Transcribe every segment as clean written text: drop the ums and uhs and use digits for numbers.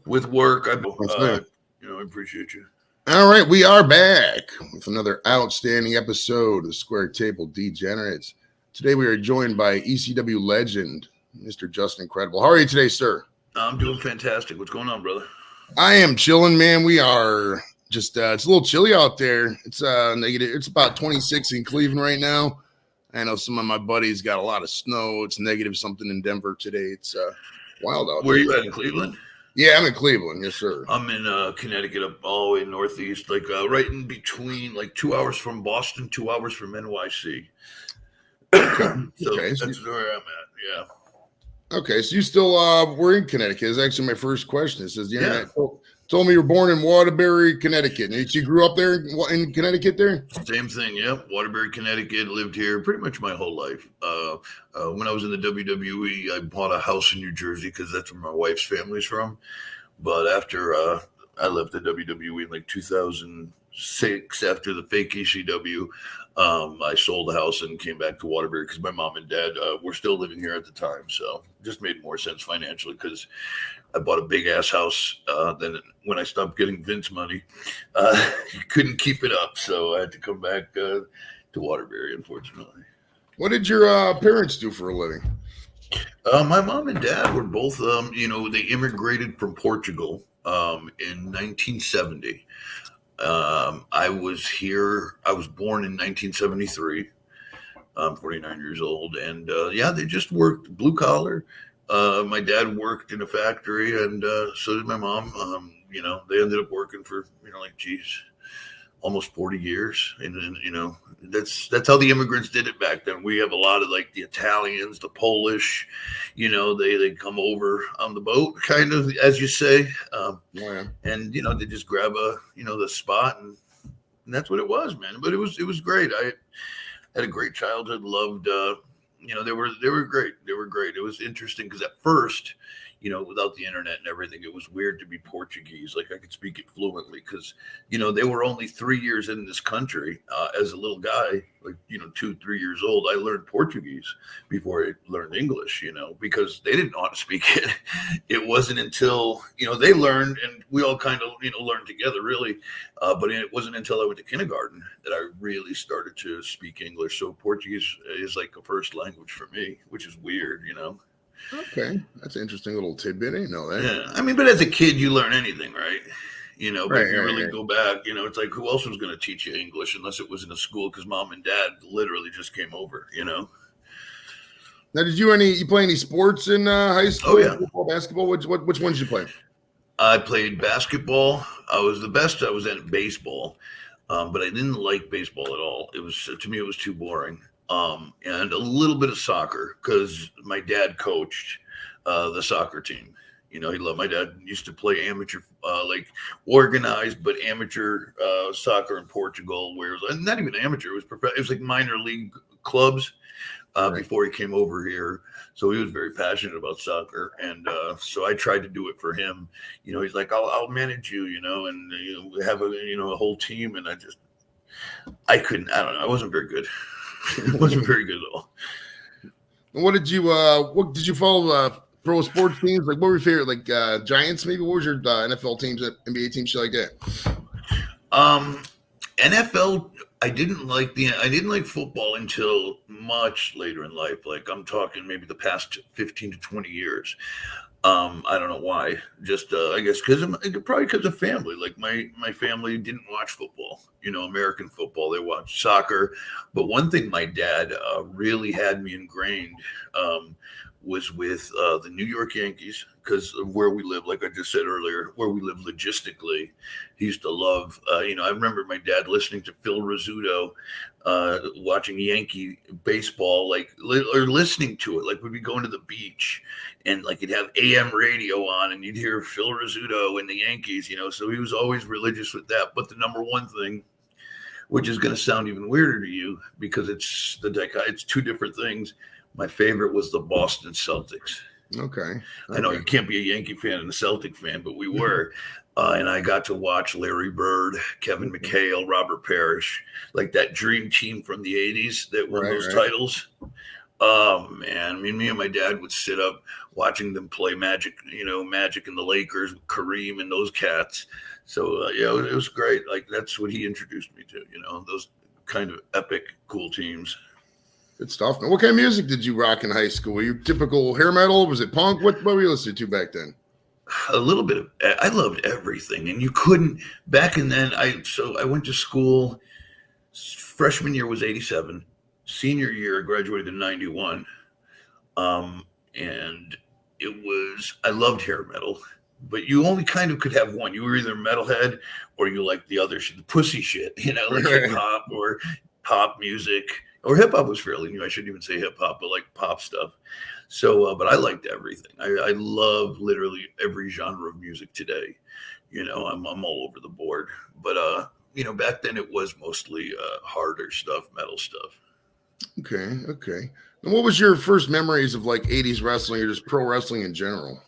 with work. I appreciate you. All right, we are back with another outstanding episode of Square Table Degenerates. Today we are joined by ECW legend, Mr. Justin Credible. How are you today, sir? I'm doing fantastic. What's going on, brother? I am chilling, man. We are just it's a little chilly out there. It's negative. It's about 26 in Cleveland right now. I know some of my buddies got a lot of snow. It's negative something in Denver today. It's wild out Where there. are you at in Cleveland? Yeah, I'm in Cleveland. Yes, sir. I'm in Connecticut, up all the way northeast, like right in between, like 2 hours from Boston, 2 hours from NYC. So Okay. That's where I'm at. Yeah. Okay, so you still were in Connecticut. Is actually my first question. It says the internet told me you were born in Waterbury, Connecticut. And you grew up there in Connecticut there? Same thing, yep. Waterbury, Connecticut, lived here pretty much my whole life. When I was in the WWE, I bought a house in New Jersey because that's where my wife's family's from. But after I left the WWE in like 2006, after the fake ECW, I sold the house and came back to Waterbury because my mom and dad were still living here at the time. So it just made more sense financially because I bought a big ass house. Then when I stopped getting Vince money, couldn't keep it up. So I had to come back to Waterbury, unfortunately. What did your parents do for a living? My mom and dad were both, they immigrated from Portugal in 1970. I was born in 1973. I'm 49 years old. And they just worked blue collar. My dad worked in a factory, and so did my mom. They ended up working for, almost 40 years. And that's how the immigrants did it back then. We have a lot of like the Italians, the Polish, they come over on the boat, kind of, as you say. And, they just grab the spot, and that's what it was, man. But it was great. I had a great childhood, loved, they were great. They were great. It was interesting because at first, without the internet and everything, it was weird to be Portuguese. Like I could speak it fluently because, they were only 3 years in this country. As a little guy, like, 2-3 years old, I learned Portuguese before I learned English, because they didn't know how to speak it. It wasn't until, they learned, and we all kind of, learned together really. But it wasn't until I went to kindergarten that I really started to speak English. So Portuguese is like a first language for me, which is weird, Okay, that's an interesting little tidbit. I didn't know that. Yeah, I mean, but as a kid, you learn anything, right? But if you really go back, it's like who else was going to teach you English unless it was in a school? Because mom and dad literally just came over, Now, did you play any sports in high school? Oh yeah, football, basketball. Which ones did you play? I played basketball. I was the best I was at baseball, but I didn't like baseball at all. It was too boring. And a little bit of soccer because my dad coached the soccer team. My dad used to play amateur, like organized, but amateur soccer in Portugal, where it was not even amateur. It was like minor league clubs before he came over here. So he was very passionate about soccer. And so I tried to do it for him. He's like, I'll manage you, and we have a whole team. And I couldn't, I don't know. I wasn't very good. It wasn't very good at all. What did you follow pro sports teams? Like what were your favorite, like Giants maybe? What was your NFL teams, NBA teams, shit like that? NFL, I didn't like football until much later in life. Like I'm talking maybe the past 15 to 20 years. I don't know why. Just I guess probably because of family. Like my family didn't watch football, American football. They watched soccer. But one thing my dad really had me ingrained was with the New York Yankees, because of where we live. Like I just said earlier, where we live logistically, he used to love. I remember my dad listening to Phil Rizzuto, watching Yankee baseball, or listening to it. Like we'd be going to the beach, and like he'd have AM radio on, and you'd hear Phil Rizzuto and the Yankees. So he was always religious with that. But the number one thing, which is going to sound even weirder to you because it's two different things. My favorite was the Boston Celtics. Okay. I know you can't be a Yankee fan and a Celtic fan, but we were. And I got to watch Larry Bird, Kevin McHale, Robert Parrish, like that dream team from the 80s that won those titles. Oh man, I mean, me and my dad would sit up watching them play Magic, Magic and the Lakers, Kareem and those cats. So yeah, it was great. Like that's what he introduced me to, those kind of epic, cool teams. Good stuff, man. What kind of music did you rock in high school? Were you typical hair metal? Was it punk? What were you listening to back then? A little bit of, I loved everything, and you couldn't back in then. I went to school. Freshman year was '87. Senior year, I graduated in '91. And I loved hair metal, but you only kind of could have one. You were either metalhead or you liked the other shit, the pussy shit, like hip hop or pop music, or hip hop was fairly new. I shouldn't even say hip hop, but like pop stuff. So, but I liked everything. I love literally every genre of music today. I'm all over the board, but back then it was mostly harder stuff, metal stuff. Okay. And what was your first memories of like 80s wrestling or just pro wrestling in general?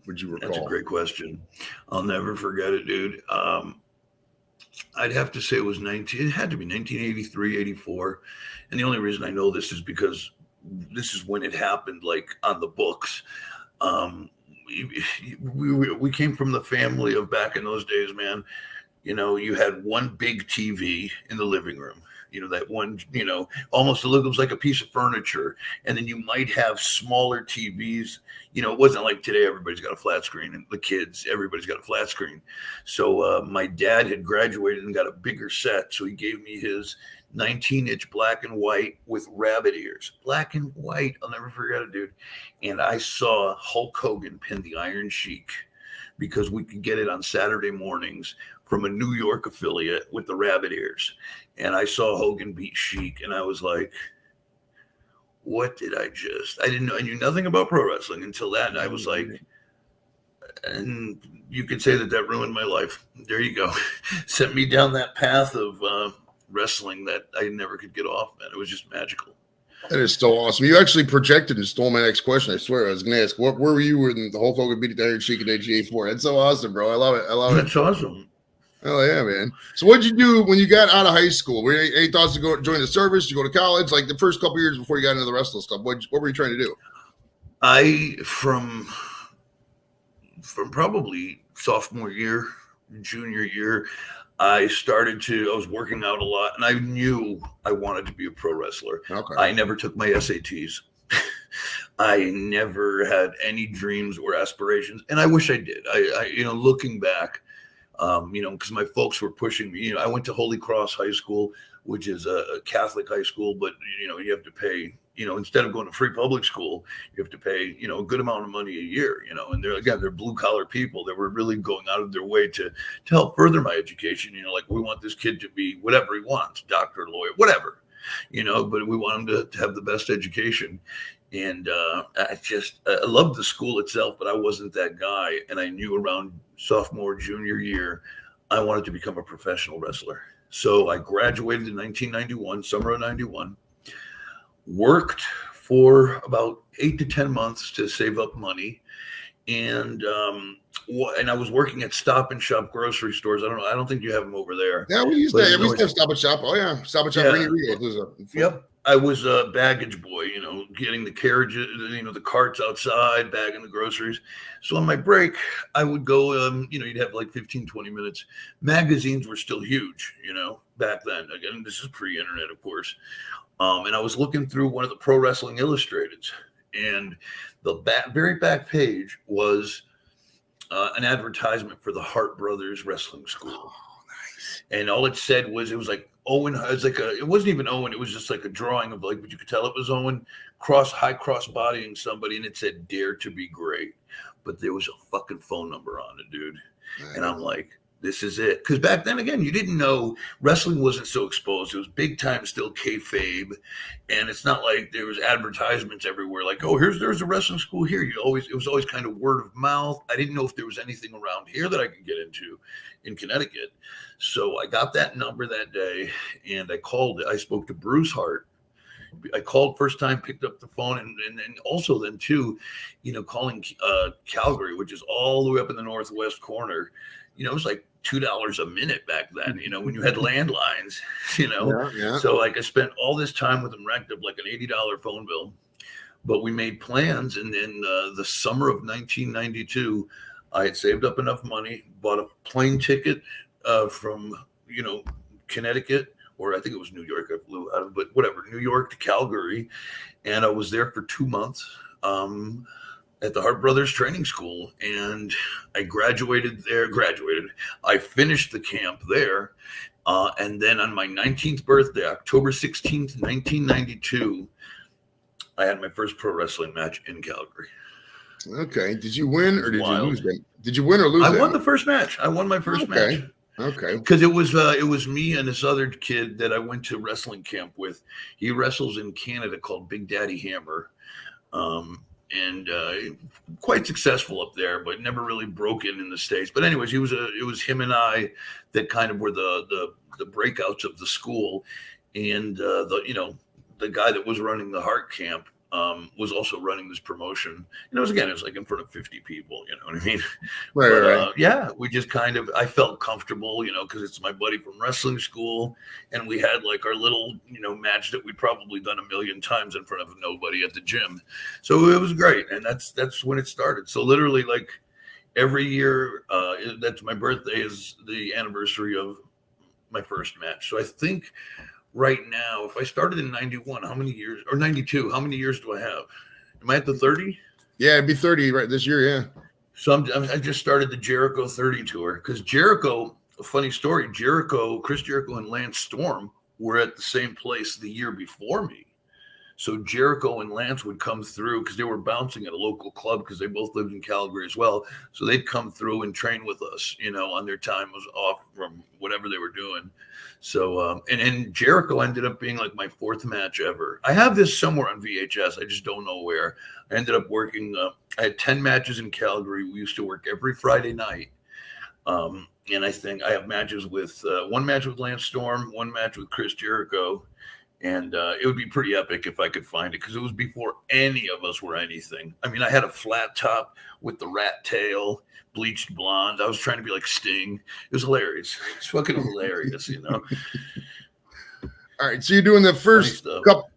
Would you recall? That's a great question. I'll never forget it, dude. I'd have to say it had to be 1983, 84. And the only reason I know this is because this is when it happened, like on the books. We came from the family of back in those days, man. You had one big TV in the living room. That one, almost it looks like a piece of furniture. And then you might have smaller TVs. It wasn't like today, everybody's got a flat screen, and the kids, everybody's got a flat screen. So my dad had graduated and got a bigger set. So he gave me his 19-inch black and white with rabbit ears. Black and white. I'll never forget it, dude. And I saw Hulk Hogan pin the Iron Sheik because we could get it on Saturday mornings from a New York affiliate with the rabbit ears. And I saw Hogan beat Sheik, and I was like, what did I didn't know. I knew nothing about pro wrestling until that. And I was like, and you could say that ruined my life. There you go. Sent me down that path of wrestling that I never could get off, man. It was just magical. That is so awesome. You actually projected and stole my next question. I swear. I was going to ask, where were you when the Hulk Hogan beat the Iron Sheik in 1984? That's so awesome, bro. I love it. That's awesome. Oh yeah, man. So what did you do when you got out of high school? Were you any thoughts to go join the service, to go to college, like the first couple years before you got into the wrestling stuff? What were you trying to do? From probably sophomore year, junior year, I was working out a lot, and I knew I wanted to be a pro wrestler. Okay. I never took my SATs. I never had any dreams or aspirations, and I wish I did. Looking back, because my folks were pushing me. I went to Holy Cross High School, which is a Catholic high school, but you have to pay. Instead of going to free public school, you have to pay a good amount of money a year. And they're blue collar people that were really going out of their way to help further my education. Like we want this kid to be whatever he wants, doctor, lawyer, whatever. But we want him to have the best education. And I loved the school itself, but I wasn't that guy. And I knew around sophomore, junior year, I wanted to become a professional wrestler. So I graduated in 1991, summer of 91, worked for about 8 to 10 months to save up money. And I was working at Stop and Shop grocery stores. I don't think you have them over there. Yeah, we used to have Stop and Shop. Oh yeah, Stop and Shop. Yeah. Yep. I was a baggage boy, getting the carriages, the carts outside, bagging the groceries. So on my break, I would go, you'd have like 15, 20 minutes. Magazines were still huge, back then. Again, this is pre-internet, of course. And I was looking through one of the Pro Wrestling Illustrateds, and the very back page was an advertisement for the Hart Brothers Wrestling School. Oh, nice. And all it said was, it was like Owen. It wasn't even Owen. It was just like a drawing of but you could tell it was Owen high cross bodying somebody, and it said "Dare to be great," but there was a fucking phone number on it, dude. Nice. And I'm like, this is it. Because back then, again, you didn't know, wrestling wasn't so exposed. It was big time still kayfabe. And it's not like there was advertisements everywhere like, oh, there's a wrestling school here. It was always kind of word of mouth. I didn't know if there was anything around here that I could get into in Connecticut. So I got that number that day, and I called it. I spoke to Bruce Hart. I called first time, picked up the phone, and also then too, calling Calgary, which is all the way up in the northwest corner. It was like $2 a minute back then, when you had landlines, Yeah. So I spent all this time with them, racked up like an $80 phone bill. But we made plans, and in the summer of 1992, I had saved up enough money, bought a plane ticket from Connecticut, or I think it was New York. I flew out of, but whatever, New York to Calgary, and I was there for 2 months. At the Hart Brothers Training School, and I graduated there. I finished the camp there, and then on my 19th birthday, October 16th, 1992, I had my first pro wrestling match in Calgary. Okay. Did you win or did you lose them? Did you win or lose? I won the first match. I won my first match. Okay. Because it was me and this other kid that I went to wrestling camp with. He wrestles in Canada called Big Daddy Hammer. And quite successful up there, but never really broken in the States. But anyways, it was him and I that kind of were the breakouts of the school, and the guy that was running the Heart camp was also running this promotion. And it was like in front of 50 people, you know what I mean? Right. Yeah, we just I felt comfortable, because it's my buddy from wrestling school, and we had like our little, match that we'd probably done a million times in front of nobody at the gym. So it was great, and that's when it started. So literally, like every year, that's my birthday is the anniversary of my first match. So I think right now, if I started in 91, how many years, or 92, how many years do I have? Am I at the 30? Yeah, it'd be 30 right this year, yeah. So I just started the Jericho 30 tour, because Jericho, a funny story, Chris Jericho and Lance Storm were at the same place the year before me. So Jericho and Lance would come through because they were bouncing at a local club because they both lived in Calgary as well. So they'd come through and train with us, on their time was off from whatever they were doing. So, and Jericho ended up being like my fourth match ever. I have this somewhere on VHS. I just don't know where. I ended up working. I had 10 matches in Calgary. We used to work every Friday night. And I think I have matches with one match with Lance Storm, one match with Chris Jericho. And it would be pretty epic if I could find it, because it was before any of us were anything. I mean, I had a flat top with the rat tail, bleached blonde. I was trying to be like Sting. It was hilarious. It's fucking hilarious, All right, so you're doing the first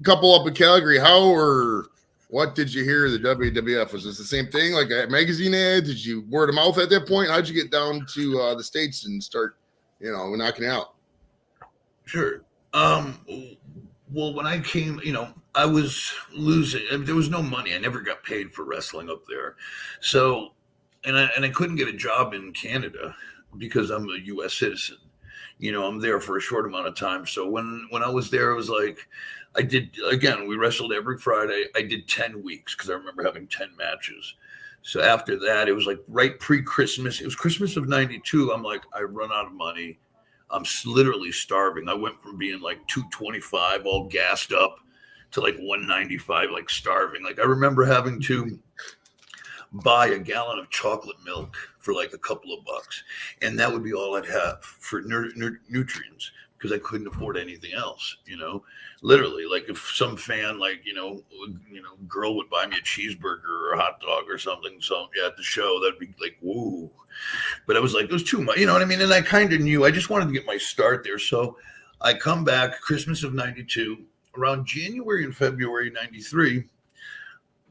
couple up in Calgary. How or what did you hear of the WWF? Was this the same thing, like a magazine ad? Did you word of mouth at that point? How'd you get down to the States and start, knocking out? Sure. Well, when I came, I was losing. I mean, there was no money. I never got paid for wrestling up there. So, and I couldn't get a job in Canada because I'm a U.S. citizen. I'm there for a short amount of time. So when I was there, it was like we wrestled every Friday. I did 10 weeks because I remember having 10 matches. So after that, it was like right pre-Christmas. It was Christmas of 92. I'm like, I run out of money. I'm literally starving. I went from being like 225, all gassed up, to like 195, like starving. Like I remember having to buy a gallon of chocolate milk for like a couple of bucks, and that would be all I'd have for nutrients, because I couldn't afford anything else. Literally, like if some fan, like girl would buy me a cheeseburger or a hot dog or something, so at the show, that'd be like, woo. But I was like, it was too much, you know what I mean? And I kind of knew, I just wanted to get my start there. So I come back Christmas of 92, around January and February 93,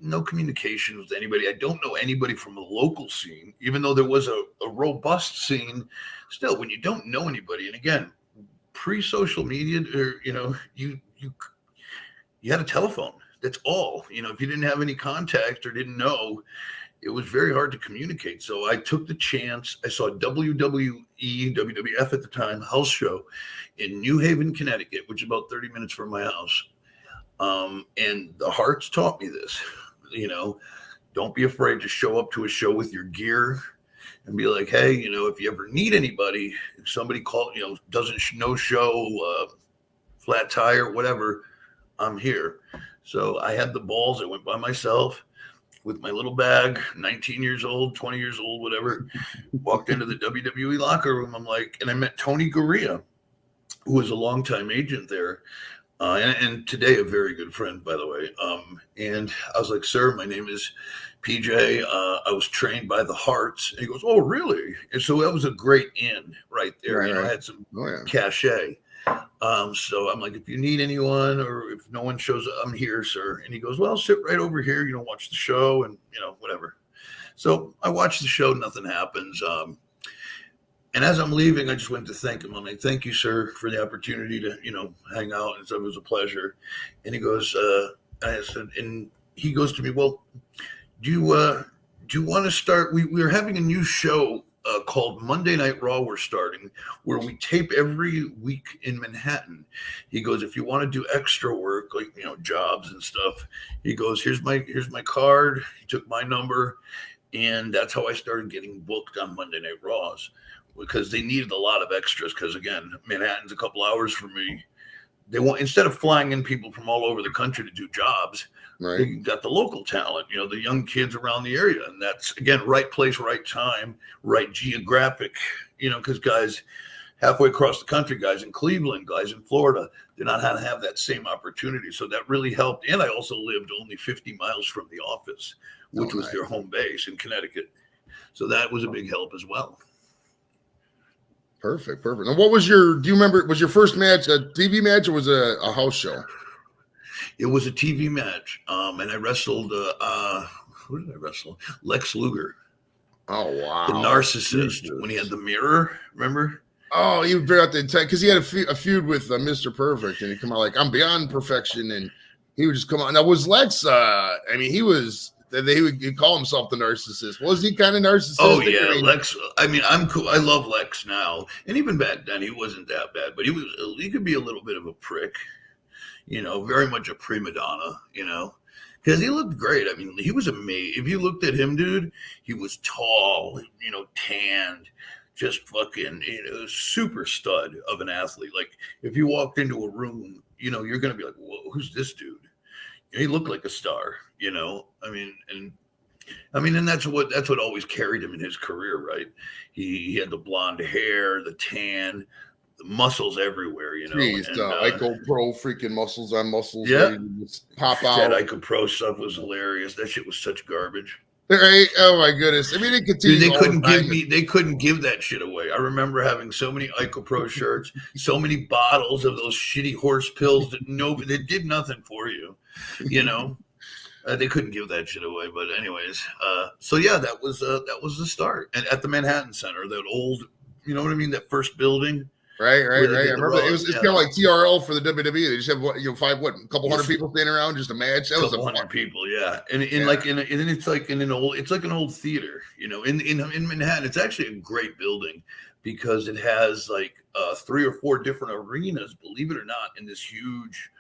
no communication with anybody. I don't know anybody from the local scene, even though there was a robust scene. Still, when you don't know anybody, and again, pre-social media, or you had a telephone. That's all. If you didn't have any contact or didn't know, it was very hard to communicate. So I took the chance. I saw WWF at the time, house show in New Haven, Connecticut, which is about 30 minutes from my house. And the Hearts taught me this, don't be afraid to show up to a show with your gear and be like, hey, if you ever need anybody, if somebody doesn't show, flat tire, whatever, I'm here. So I had the balls. I went by myself with my little bag, 19 years old, 20 years old, whatever, walked into the WWE locker room. I'm like, and I met Tony Gurria, who was a longtime agent there. And today a very good friend, by the way. And I was like, sir, my name is PJ. I was trained by the Hearts. And he goes, oh, really? And so that was a great in right there. Right. I had some cachet. So I'm like, if you need anyone or if no one shows up, I'm here, sir. And he goes, well, sit right over here, watch the show and, whatever. So I watched the show, nothing happens. And as I'm leaving, I just went to thank him. I'm like, thank you, sir, for the opportunity to, hang out. And so it was a pleasure. And he goes, I said, and he goes to me, well, do you want to start? We are having a new show called Monday Night Raw. We're starting where we tape every week in Manhattan. He goes, if you want to do extra work, like, jobs and stuff, he goes, here's my card. He took my number. And that's how I started getting booked on Monday Night Raws, because they needed a lot of extras. Because again, Manhattan's a couple hours from me. They want, instead of flying in people from all over the country to do jobs, Right. they got the local talent, the young kids around the area. And that's, again, right place, right time, right geographic, because guys halfway across the country, guys in Cleveland, guys in Florida, they're not going to have that same opportunity. So that really helped. And I also lived only 50 miles from the office, which was their home base in Connecticut. So that was a big help as well. Perfect. And what was do you remember, was your first match a TV match or was it a house show? It was a TV match. And I wrestled, who did I wrestle? Lex Luger. Oh, wow. The narcissist, when he had the mirror, remember? Oh, he would out the because he had a feud with Mr. Perfect, and he'd come out like, I'm beyond perfection, and he would just come out. Now, was Lex, he'd call himself the narcissist. Was he kind of narcissistic? Oh, yeah, Lex. I'm cool. I love Lex now. And even back then, he wasn't that bad, but he could be a little bit of a prick, very much a prima donna, because he looked great. He was amazing. If you looked at him, dude, he was tall, tanned, just fucking, super stud of an athlete. Like, if you walked into a room, you're going to be like, whoa, who's this dude? He looked like a star, and that's what always carried him in his career, right? He had the blonde hair, the tan, the muscles everywhere, Jeez, Ico Pro freaking muscles on muscles. Yeah. Just pop out. That Ico Pro stuff was hilarious. That shit was such garbage. Right? Oh my goodness! it continued. Dude, they couldn't give that shit away. I remember having so many Ico Pro shirts, so many bottles of those shitty horse pills that did nothing for you. They couldn't give that shit away. But anyways, so yeah, that was the start. And at the Manhattan Center, that old, that first building. Right. I remember it's kind of like TRL for the WWE. They just have a couple hundred people standing around, just a match. That was a hundred people, yeah. And it's like an old theater, in Manhattan. It's actually a great building because it has like 3 or 4 different arenas, believe it or not, in this huge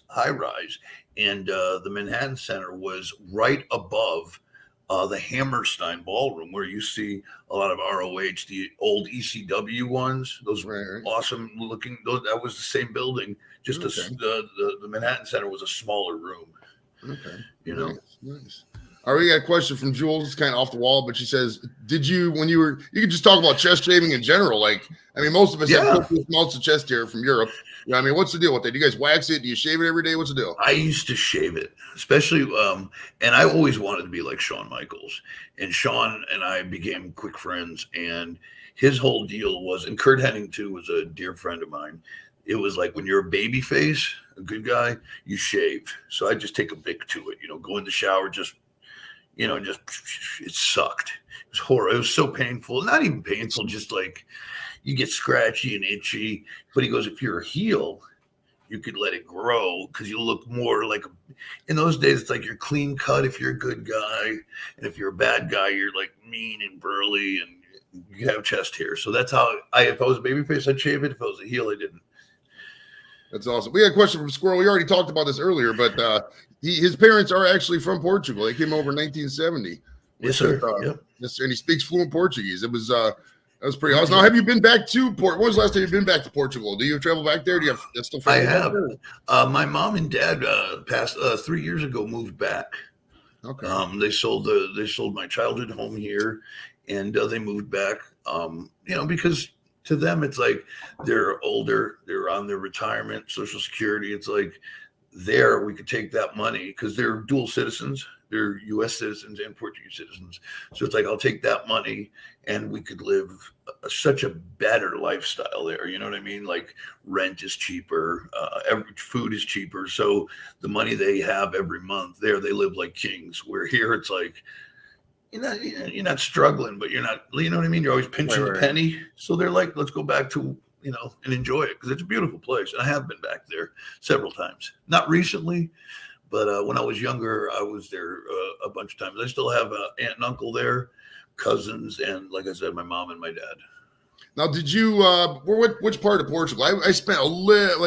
high rise. And the Manhattan Center was right above the Hammerstein Ballroom, where you see a lot of ROH, the old ECW ones, those awesome looking. That was the same building. Just the Manhattan Center was a smaller room. Okay, nice. All right, we got a question from Jules. It's kind of off the wall, but she says, "Did you, when you could just talk about chest shaving in general? Like, most of us have amounts of chest hair from Europe. What's the deal with that? Do you guys wax it? Do you shave it every day? What's the deal?" I used to shave it, especially, and I always wanted to be like Shawn Michaels. And Shawn and I became quick friends. And his whole deal was, and Kurt Hennig too was a dear friend of mine. It was like, when you're a baby face, a good guy, you shave. So I just take a Bic to it, go in the shower, just it sucked. It was horrible. It was so painful. Not even painful, just like you get scratchy and itchy. But he goes, if you're a heel, you could let it grow because you look more like, in those days, it's like you're clean cut if you're a good guy. And if you're a bad guy, you're like mean and burly and you have chest hair. So that's how if I was a babyface, I'd shave it. If I was a heel, I didn't. That's awesome. We had a question from Squirrel. We already talked about this earlier, but his parents are actually from Portugal. They came over in 1970. Yes, sir. Yep. Yes, sir. And he speaks fluent Portuguese. That was pretty awesome. Now, have you been back to When was the last time you've been back to Portugal? Do you travel back there? Do you have still? I have. My mom and dad passed 3 years ago. Moved back. Okay. They sold my childhood home here, and they moved back. Because to them, it's like they're older, they're on their retirement, Social Security. It's like we could take that money because they're dual citizens. they're U.S. citizens and Portuguese citizens. So it's like I'll take that money and we could live such a better lifestyle there. You know what I mean? Like rent is cheaper, every food is cheaper. So the money they have every month there, they live like kings. Where here it's like you're not struggling, but you're not. You know what I mean? You're always pinching the penny. So they're like, let's go back to and enjoy it because it's a beautiful place. And I have been back there several times. Not recently, but when I was younger, I was there a bunch of times. I still have an aunt and uncle there, cousins, and like I said, my mom and my dad. Now, did you? Which part of Portugal? I spent a little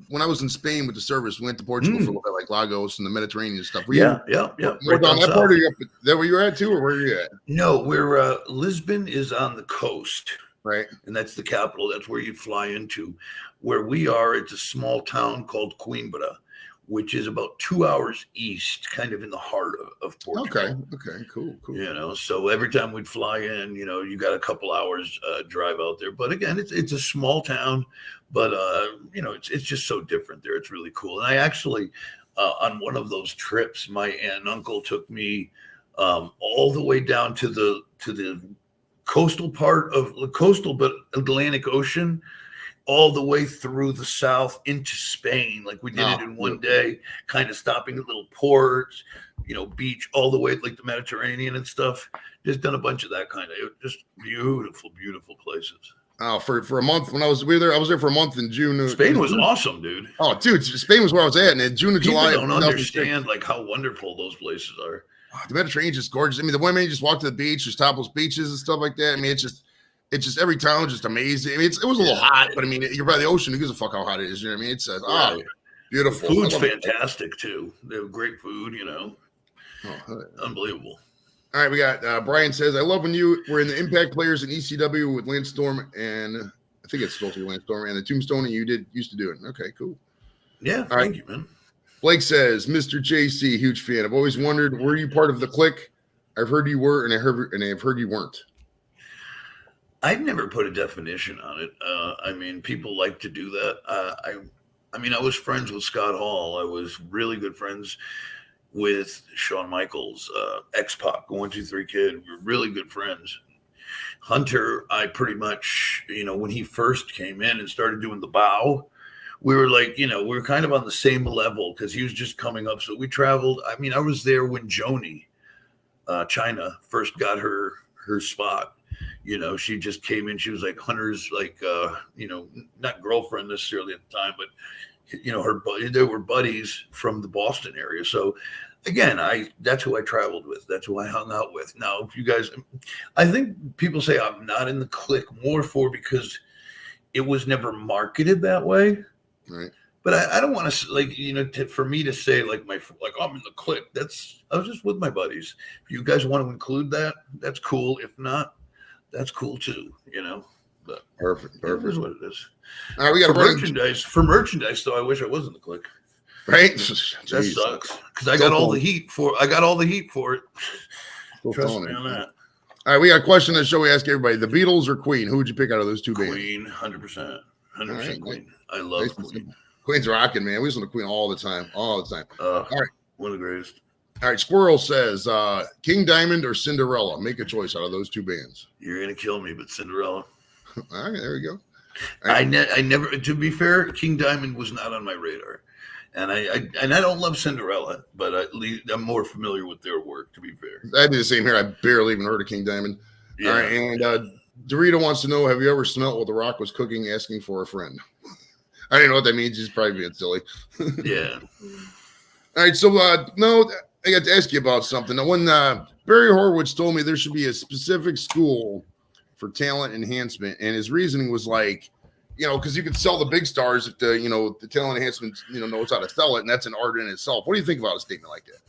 when I was in Spain with the service. We went to Portugal for a little bit, like Lagos and the Mediterranean stuff. Yeah. Right down that part, or you up there where you're at too, or where are you at? No, we're Lisbon is on the coast. Right. And that's the capital. That's where you fly into. Where we are, it's a small town called Coimbra, which is about 2 hours east, kind of in the heart of Portugal. Okay, cool. So every time we'd fly in, you got a couple hours drive out there. But again, it's a small town, but it's just so different there. It's really cool. And I actually, on one of those trips, my aunt and uncle took me all the way down to the coastal part of the coastal but Atlantic Ocean, all the way through the south into Spain. Like we did it in one day, kind of stopping at little ports, beach, all the way like the Mediterranean and stuff. Just done a bunch of that kind of just beautiful places. Oh, for a month when I was there, I was there for a month in June. Spain was awesome, dude. Oh, dude, Spain was where I was at, and in June and People July. Don't understand like how wonderful those places are. The Mediterranean is just gorgeous. I mean, the women just walk to the beach, just topless beaches and stuff like that. I mean, it's just every town is just amazing. I mean, it was a little hot, but I mean, you're by the ocean. Who gives a fuck how hot it is? You know what I mean? It's beautiful. The food's fantastic too. They have great food. Oh, unbelievable. All right, we got Brian says, I love when you were in the Impact Players in ECW with Lance Storm, and I think it's supposed to be Lance Storm and the Tombstone, and you used to do it. Okay, cool. Yeah, thank you, man. Blake says, Mr. JC, huge fan. I've always wondered, were you part of the clique? I've heard you were, and I've heard you weren't. I've never put a definition on it. I mean, people like to do that. I mean, I was friends with Scott Hall. I was really good friends with Shawn Michaels, X-Pac, 1, 2, 3 Kid. We were really good friends. Hunter, I pretty much, when he first came in and started doing the bow, we were like, we were kind of on the same level because he was just coming up. So we traveled. I mean, I was there when Joni, China, first got her spot. She just came in. She was like Hunter's, like, not girlfriend necessarily at the time, but, they were buddies from the Boston area. So, again, that's who I traveled with. That's who I hung out with. Now, if you guys, I think people say I'm not in the clique more because it was never marketed that way. Right. But I don't want to for me to say I'm in the clique. I was just with my buddies. If you guys want to include that, that's cool. If not, that's cool too. But perfect. It is what it is. All right, we got merchandise. For merchandise, though, I wish I was in the clique. Right? That sucks because I got all the heat for it. Trust me on that. All right, we got a question on the show. We ask everybody: the Beatles or Queen? Who would you pick out of those two bands? Queen, 100%. 100% Queen. I love Queen. Queen's rocking, man. We listen to Queen all the time. All right. One of the greatest. All right. Squirrel says, King Diamond or Cinderella? Make a choice out of those two bands. You're going to kill me, but Cinderella. All right. There we go. Right. I never, to be fair, King Diamond was not on my radar. And I don't love Cinderella, but at least I'm more familiar with their work, to be fair. I'd be the same here. I barely even heard of King Diamond. Yeah. All right. And Dorito wants to know, have you ever smelled what The Rock was cooking, asking for a friend? I don't know what that means. He's probably being silly. Yeah. All right. So, no, I got to ask you about something. Now, when Barry Horowitz told me there should be a specific school for talent enhancement, and his reasoning was like, because you could sell the big stars if the talent enhancement, knows how to sell it, and that's an art in itself. What do you think about a statement like that?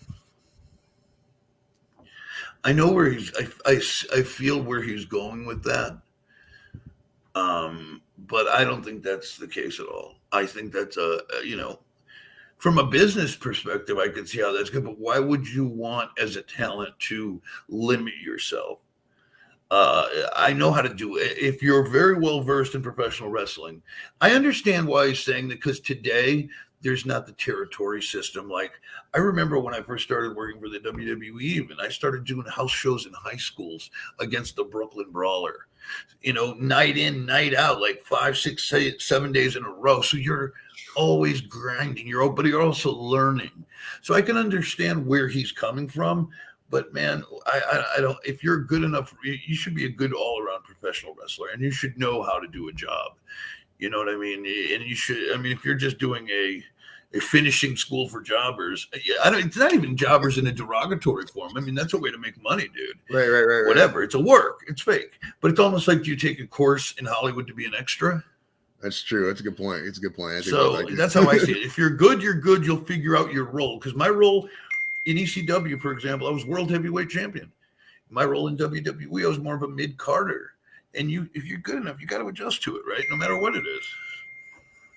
I know where I feel where he's going with that. But I don't think that's the case at all. I think that's from a business perspective, I can see how that's good. But why would you want as a talent to limit yourself? I know how to do it. If you're very well versed in professional wrestling, I understand why he's saying that, because today there's not the territory system. Like I remember when I first started working for the WWE, even I started doing house shows in high schools against the Brooklyn Brawler. Night in, night out, like 5, 6, 7 days in a row. So you're always grinding. But you're also learning. So I can understand where he's coming from. But man, I don't. If you're good enough, you should be a good all around professional wrestler, and you should know how to do a job. You know what I mean? And you should. I mean, if you're just doing a finishing school for jobbers, I don't. It's not even jobbers in a derogatory form. I mean, that's a way to make money, dude. Right. Whatever. It's a work. It's fake. But it's almost like you take a course in Hollywood to be an extra. That's true. That's a good point. So that's how I see it. If you're good, you're good. You'll figure out your role. Because my role in ECW, for example, I was world heavyweight champion. My role in WWE, I was more of a mid-carder. And if you're good enough, you got to adjust to it, right? No matter what it is.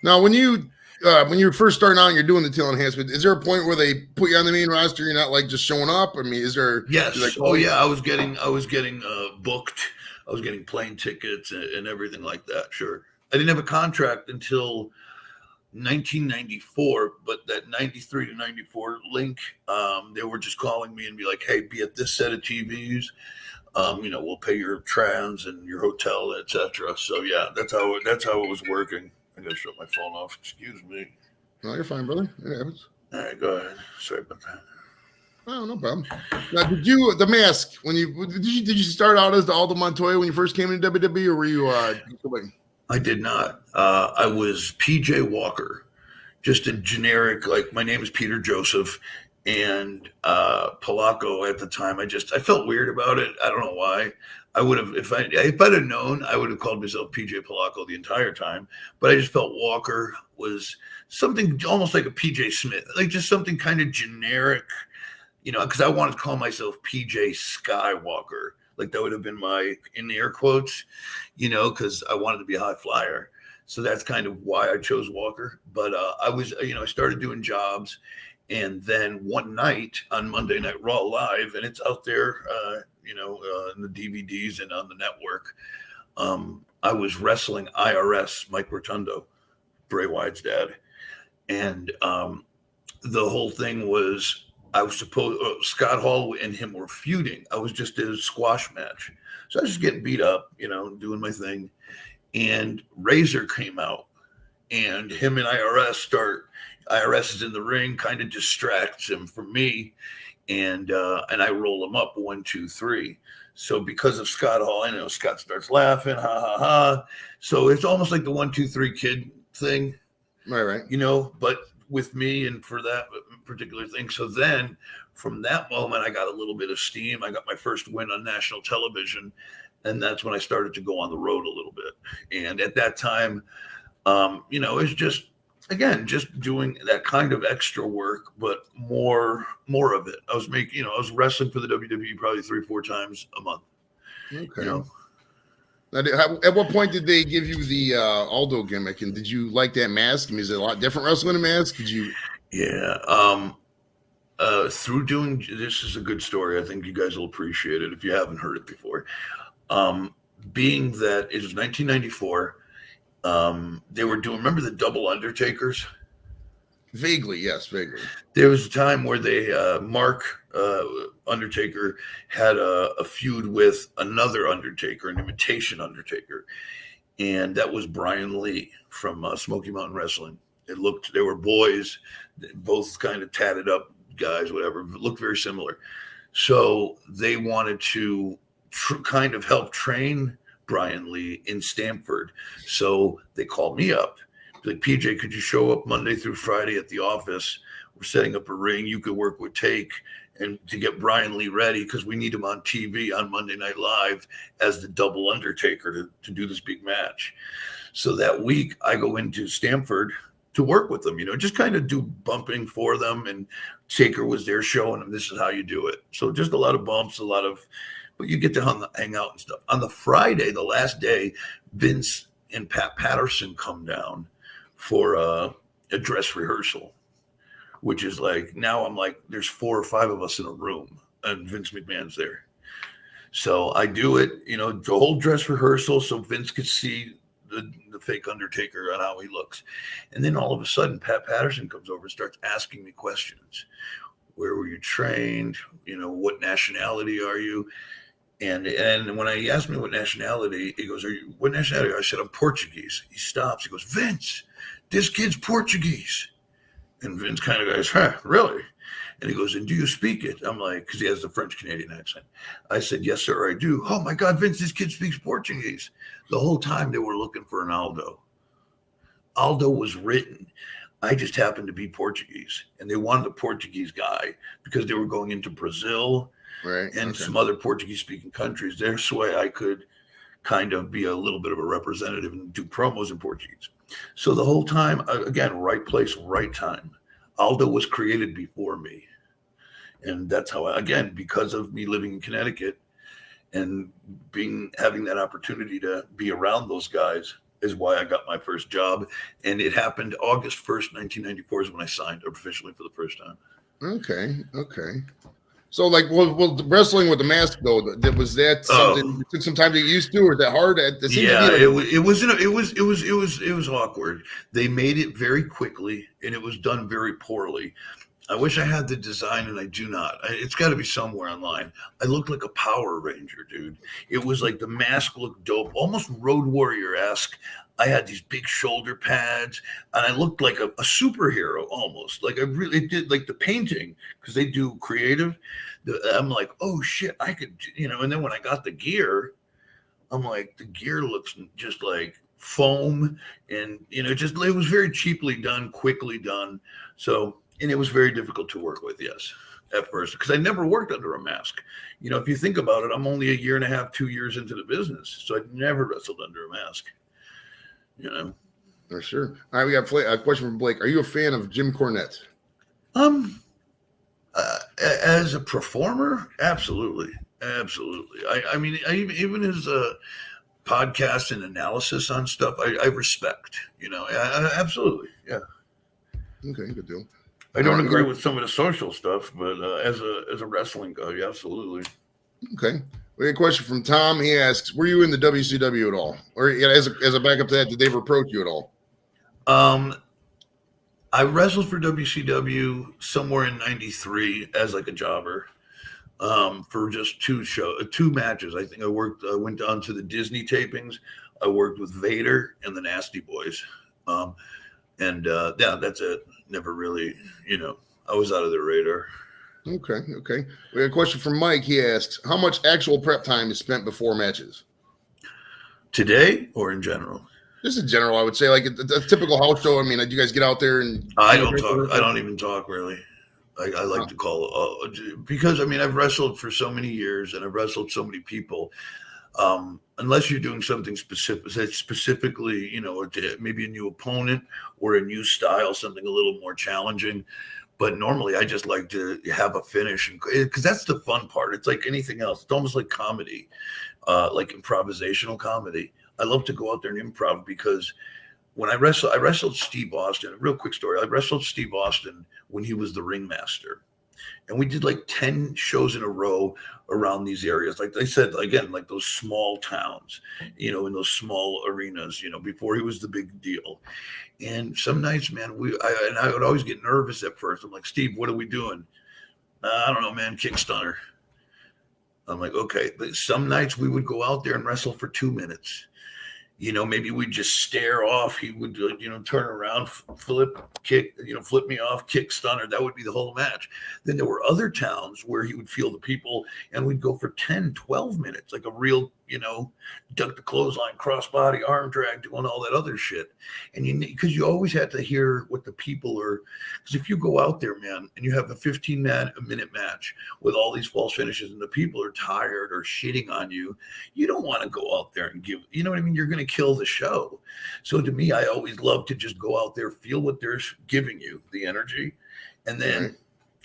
Now, when you're first starting out and you're doing the tail enhancement, is there a point where they put you on the main roster? You're not like just showing up. I mean, is there? Yes. Like, I was getting booked. I was getting plane tickets and everything like that. Sure. I didn't have a contract until 1994, but that 93 to 94 link, they were just calling me and be like, "Hey, be at this set of TVs. We'll pay your trans and your hotel, etc." So yeah, that's how it was working. I gotta shut my phone off. Excuse me. No, you're fine, brother. It happens. All right, go ahead. Sorry about that. Oh, no problem. Now, the mask, did you start out as the Aldo Montoya when you first came into WWE, or were you somebody? I did not. I was PJ Walker, just a generic, like my name is Peter Joseph, and Polacco at the time. I felt weird about it. I don't know why. I would have, if I'd have known, I would have called myself PJ Polacco the entire time. But I just felt Walker was something almost like a PJ Smith, like just something kind of generic, because I wanted to call myself PJ Skywalker. Like that would have been my in air quotes, because I wanted to be a high flyer. So that's kind of why I chose Walker. But I started doing jobs. And then one night on Monday Night Raw Live, and it's out there, in the DVDs and on the network, I was wrestling IRS, Mike Rotundo, Bray Wyatt's dad. And the whole thing was, I was Scott Hall and him were feuding. I was just in a squash match. So I was just getting beat up, doing my thing. And Razor came out, and him and IRS is in the ring, kind of distracts him from me. And I roll him up 1, 2, 3. So because of Scott Hall, I know Scott starts laughing, ha ha ha. So it's almost like the 1, 2, 3 kid thing. Right. But with me and for that particular thing. So then from that moment, I got a little bit of steam. I got my first win on national television. And that's when I started to go on the road a little bit. And at that time, it's just, again, just doing that kind of extra work, but more of it. I was wrestling for the WWE probably 3-4 times a month. Okay. Now, at what point did they give you the Aldo gimmick, and did you like that mask? I mean, is it a lot different wrestling a mask? Did you? Yeah. Through doing this is a good story. I think you guys will appreciate it if you haven't heard it before. Being that it was 1994, they were doing. Remember the double Undertakers? Vaguely, yes, vaguely. There was a time where they Mark Undertaker had a feud with another Undertaker, an imitation Undertaker, and that was Brian Lee from Smoky Mountain Wrestling. They were boys, both kind of tatted up guys, whatever, but looked very similar. So they wanted to kind of help train Brian Lee in Stamford. So they called me up. Like, PJ, could you show up Monday through Friday at the office? We're setting up a ring. You could work with Take and to get Brian Lee ready because we need him on TV on Monday Night Live as the double Undertaker to do this big match. So that week I go into Stamford to work with them, just kind of do bumping for them. And Taker was there showing them this is how you do it. So just a lot of bumps, but you get to hang out and stuff. On the Friday, the last day, Vince and Pat Patterson come down for a dress rehearsal, which is like, now I'm like, there's 4 or 5 of us in a room and Vince McMahon's there. So I do it, the whole dress rehearsal so Vince could see the the fake Undertaker on how he looks. And then all of a sudden, Pat Patterson comes over and starts asking me questions. Where were you trained? What nationality are you? And when he asked me what nationality, he goes, what nationality? I said, I'm Portuguese. He stops. He goes, Vince, this kid's Portuguese. And Vince kind of goes, huh, really? And he goes, and do you speak it? I'm like, because he has the French Canadian accent. I said, yes, sir, I do. Oh, my God, Vince, this kid speaks Portuguese. The whole time they were looking for an Aldo. Aldo was written. I just happened to be Portuguese. And they wanted a Portuguese guy because they were going into Brazil and some other Portuguese-speaking countries. This way I could kind of be a little bit of a representative and do promos in Portuguese. So the whole time, again, right place, right time. Aldo was created before me. And that's how again, because of me living in Connecticut and having that opportunity to be around those guys is why I got my first job. And it happened August 1st, 1994 is when I signed officially for the first time. Okay. So, like, well, wrestling with the mask though, was that something that took some time to get used to, or that hard? It was awkward. They made it very quickly, and it was done very poorly. I wish I had the design, and I do not. It's got to be somewhere online. I looked like a Power Ranger, dude. It was like the mask looked dope, almost Road Warrior-esque. I had these big shoulder pads, and I looked like a superhero almost. Like it did, like the painting, because they do creative. I'm like, oh shit, I could, And then when I got the gear, I'm like, the gear looks just like foam, and it was very cheaply done, quickly done. So, and it was very difficult to work with, yes, at first, because I never worked under a mask. If you think about it, I'm only a year and a half, 2 years into the business, so I never wrestled under a mask. For sure. All right, we got a question from Blake. Are you a fan of Jim Cornette? As a performer, absolutely. I mean, even as a podcast and analysis on stuff, I respect. Absolutely, yeah. Okay, good deal. I don't agree with some of the social stuff, but as a wrestling guy, absolutely. Okay. We have a question from Tom. He asks, were you in the WCW at all? Or as a backup to that, did they ever approach you at all? I wrestled for WCW somewhere in 93 as like a jobber for just two matches. I think I went down to the Disney tapings. I worked with Vader and the Nasty Boys. Yeah, that's it. Never really, I was out of their radar. Okay. We got a question from Mike. He asks, how much actual prep time is spent before matches? Today or in general? Just in general, I would say, like a typical house show. I mean, you guys get out there and I don't even talk really. I like to call because I've wrestled for so many years and I've wrestled so many people. Unless you're doing something specifically, maybe a new opponent or a new style, something a little more challenging. But normally I just like to have a finish, because that's the fun part. It's like anything else. It's almost like comedy, like improvisational comedy. I love to go out there and improv, because when I wrestled Steve Austin. A real quick story. I wrestled Steve Austin when he was the ringmaster. And we did like 10 shows in a row around these areas. Like I said, again, like those small towns, in those small arenas, before he was the big deal. And some nights, man, I would always get nervous at first. I'm like, Steve, what are we doing? I don't know, man, kick stunner. I'm like, okay. But some nights we would go out there and wrestle for 2 minutes. Maybe we'd just stare off. He would, turn around, flip me off, kick stunner. That would be the whole match. Then there were other towns where he would feel the people, and we'd go for 10, 12 minutes, like a real, duck the clothesline, crossbody, arm drag, doing all that other shit. And because you always had to hear what the people are, because if you go out there, man, and you have a 15-minute match with all these false finishes and the people are tired or shitting on you, you don't want to go out there and give, you know what I mean? You're going to kill the show. So to me, I always love to just go out there, feel what they're giving you, the energy. And then,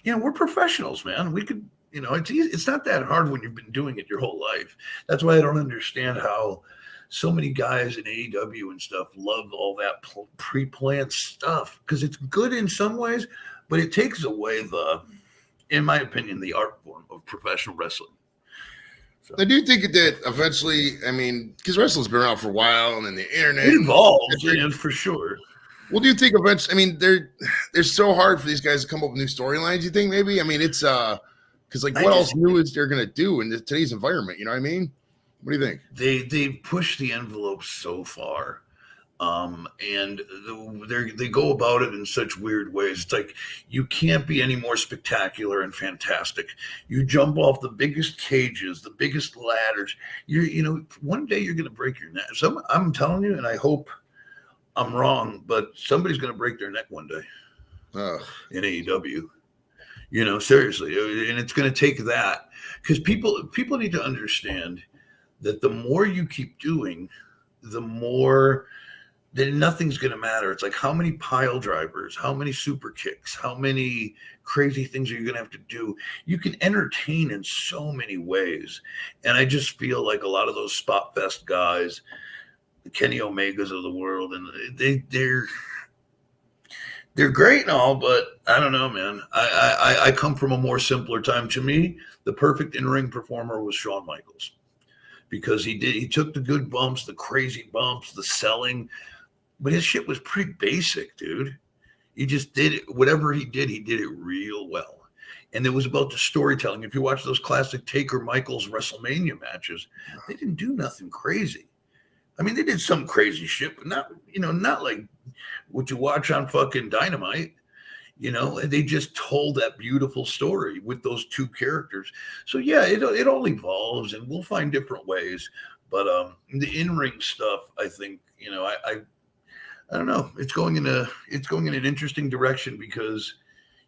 we're professionals, man. We could, it's easy. It's not that hard when you've been doing it your whole life. That's why I don't understand how so many guys in AEW and stuff love all that pre-planned stuff, because it's good in some ways, but it takes away in my opinion, the art form of professional wrestling. So I do think that eventually, I mean, because wrestling's been around for a while, and then the internet it evolves, for sure. Well, do you think eventually? I mean, they're so hard for these guys to come up with new storylines. You think maybe? I mean, it's because like what else new is they're gonna do in today's environment? You know what I mean? What do you think? They push the envelope so far. And they go about it in such weird ways. It's like you can't be any more spectacular and fantastic. You jump off the biggest cages, the biggest ladders. One day you're going to break your neck. So I'm telling you, and I hope I'm wrong, but somebody's going to break their neck one day in AEW. Seriously, and it's going to take that because people need to understand that the more you keep doing, the more then nothing's going to matter. It's like how many pile drivers, how many super kicks, how many crazy things are you going to have to do? You can entertain in so many ways. And I just feel like a lot of those spot fest guys, the Kenny Omegas of the world, and they're great and all, but I don't know, man. I come from a more simpler time. To me, the perfect in-ring performer was Shawn Michaels because he took the good bumps, the crazy bumps, the selling, but his shit was pretty basic, dude. He just did it. Whatever he did it real well. And it was about the storytelling. If you watch those classic Taker Michaels WrestleMania matches, they didn't do nothing crazy. I mean, they did some crazy shit, but not like what you watch on fucking Dynamite. They just told that beautiful story with those two characters. So yeah, it all evolves, and we'll find different ways. But the in-ring stuff, I think, I don't know. It's going in an interesting direction because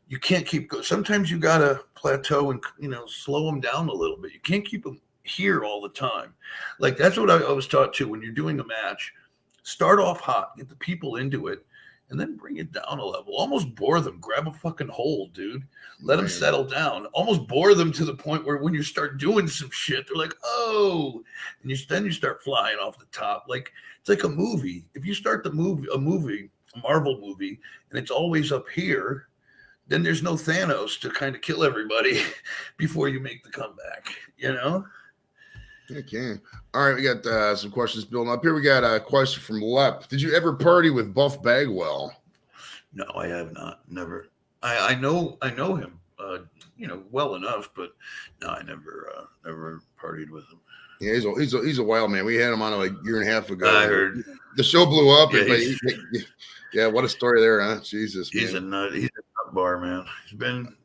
you can't keep going. Sometimes you gotta plateau and slow them down a little bit. You can't keep them here all the time. Like that's what I was taught too. When you're doing a match, start off hot, get the people into it, and then bring it down a level. Almost bore them. Grab a fucking hold, dude. Let them settle down. Almost bore them to the point where when you start doing some shit, they're like, oh, and then you start flying off the top. Like it's like a movie. If you start a Marvel movie, and it's always up here, then there's no Thanos to kind of kill everybody before you make the comeback. Okay. All right, we got some questions building up here. We got a question from Lep. Did you ever party with Buff Bagwell? No, I have not. Never. I know him, well enough, but no, I never partied with him. Yeah, he's a wild man. We had him on like a year and a half ago. I heard the show blew up. Yeah, yeah, what a story there, huh? Jesus, he's man. He's a nut bar, man.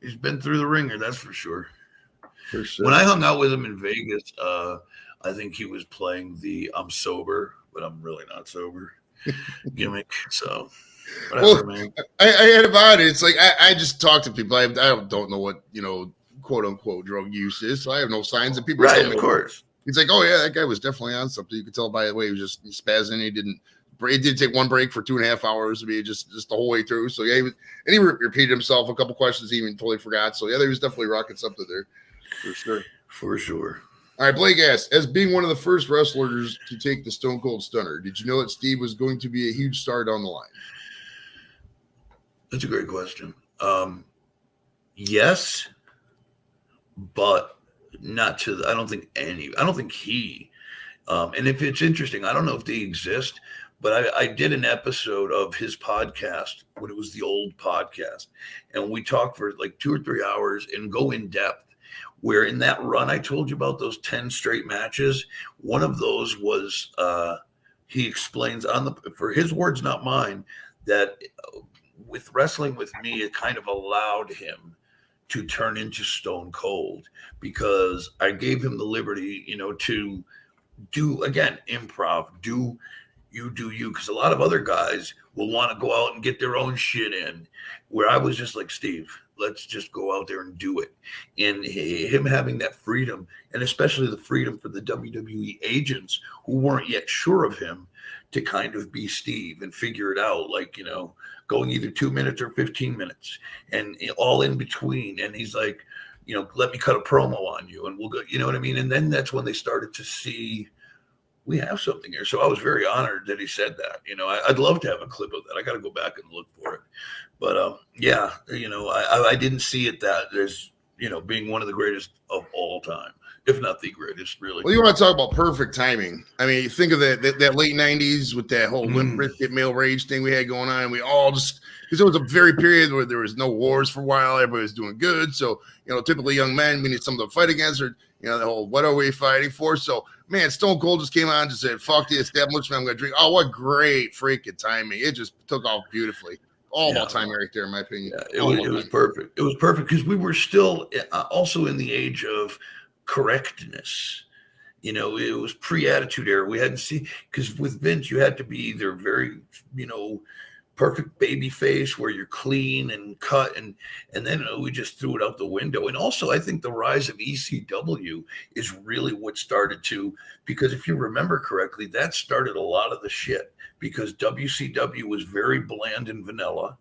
He's been through the ringer, that's for sure. For sure. When I hung out with him in Vegas, I think he was playing the "I'm sober, but I'm really not sober" gimmick. So, whatever, man. I had about it. It's like I just talk to people. I don't know what quote unquote drug use is, so I have no signs. And people, right? Of course. He's like, oh yeah, that guy was definitely on something. You could tell by the way he was just spazzing. He did take one break for 2.5 hours to be just the whole way through. So yeah, he repeated himself a couple questions he even totally forgot. So yeah, he was definitely rocking something there for sure. For sure. All right, Blake asks, as being one of the first wrestlers to take the Stone Cold Stunner, did you know that Steve was going to be a huge star down the line? That's a great question. Yes, but not to. I don't think he. And if it's interesting, I don't know if they exist, but I did an episode of his podcast when it was the old podcast, and we talked for like 2 or 3 hours and go in depth. Where in that run I told you about those 10 straight matches, one of those was he explains for his words, not mine, that with wrestling with me, it kind of allowed him to turn into Stone Cold because I gave him the liberty, to do again improv, do you, because a lot of other guys will want to go out and get their own shit in, where I was just like, Steve, let's just go out there and do it. And him having that freedom, and especially the freedom for the WWE agents who weren't yet sure of him to kind of be Steve and figure it out, like, going either 2 minutes or 15 minutes and all in between. And he's like, let me cut a promo on you and we'll go, you know what I mean? And then that's when they started to see we have something here. So I was very honored that he said that. I'd love to have a clip of that. I got to go back and look for it. But I didn't see it that there's, being one of the greatest of all time. if not the greatest, really. Well, you want to talk about perfect timing. I mean, you think of that late 90s with that whole Limp Bizkit male rage thing we had going on. We all just, because there was a very period where there was no wars for a while. Everybody was doing good. So, typically young men, we need something to fight against, or, the whole, what are we fighting for? So, man, Stone Cold just came on and just said, fuck the establishment, I'm going to drink. Oh, what great freaking timing. It just took off beautifully. All about timing right there, in my opinion. Yeah, it was perfect. It was perfect because we were still also in the age of correctness. It was pre-attitude era. We hadn't seen, because with Vince, you had to be either very, perfect baby face where you're clean and cut, and then we just threw it out the window. And also, I think the rise of ECW is really what started to, because if you remember correctly, that started a lot of the shit, because WCW was very bland and vanilla.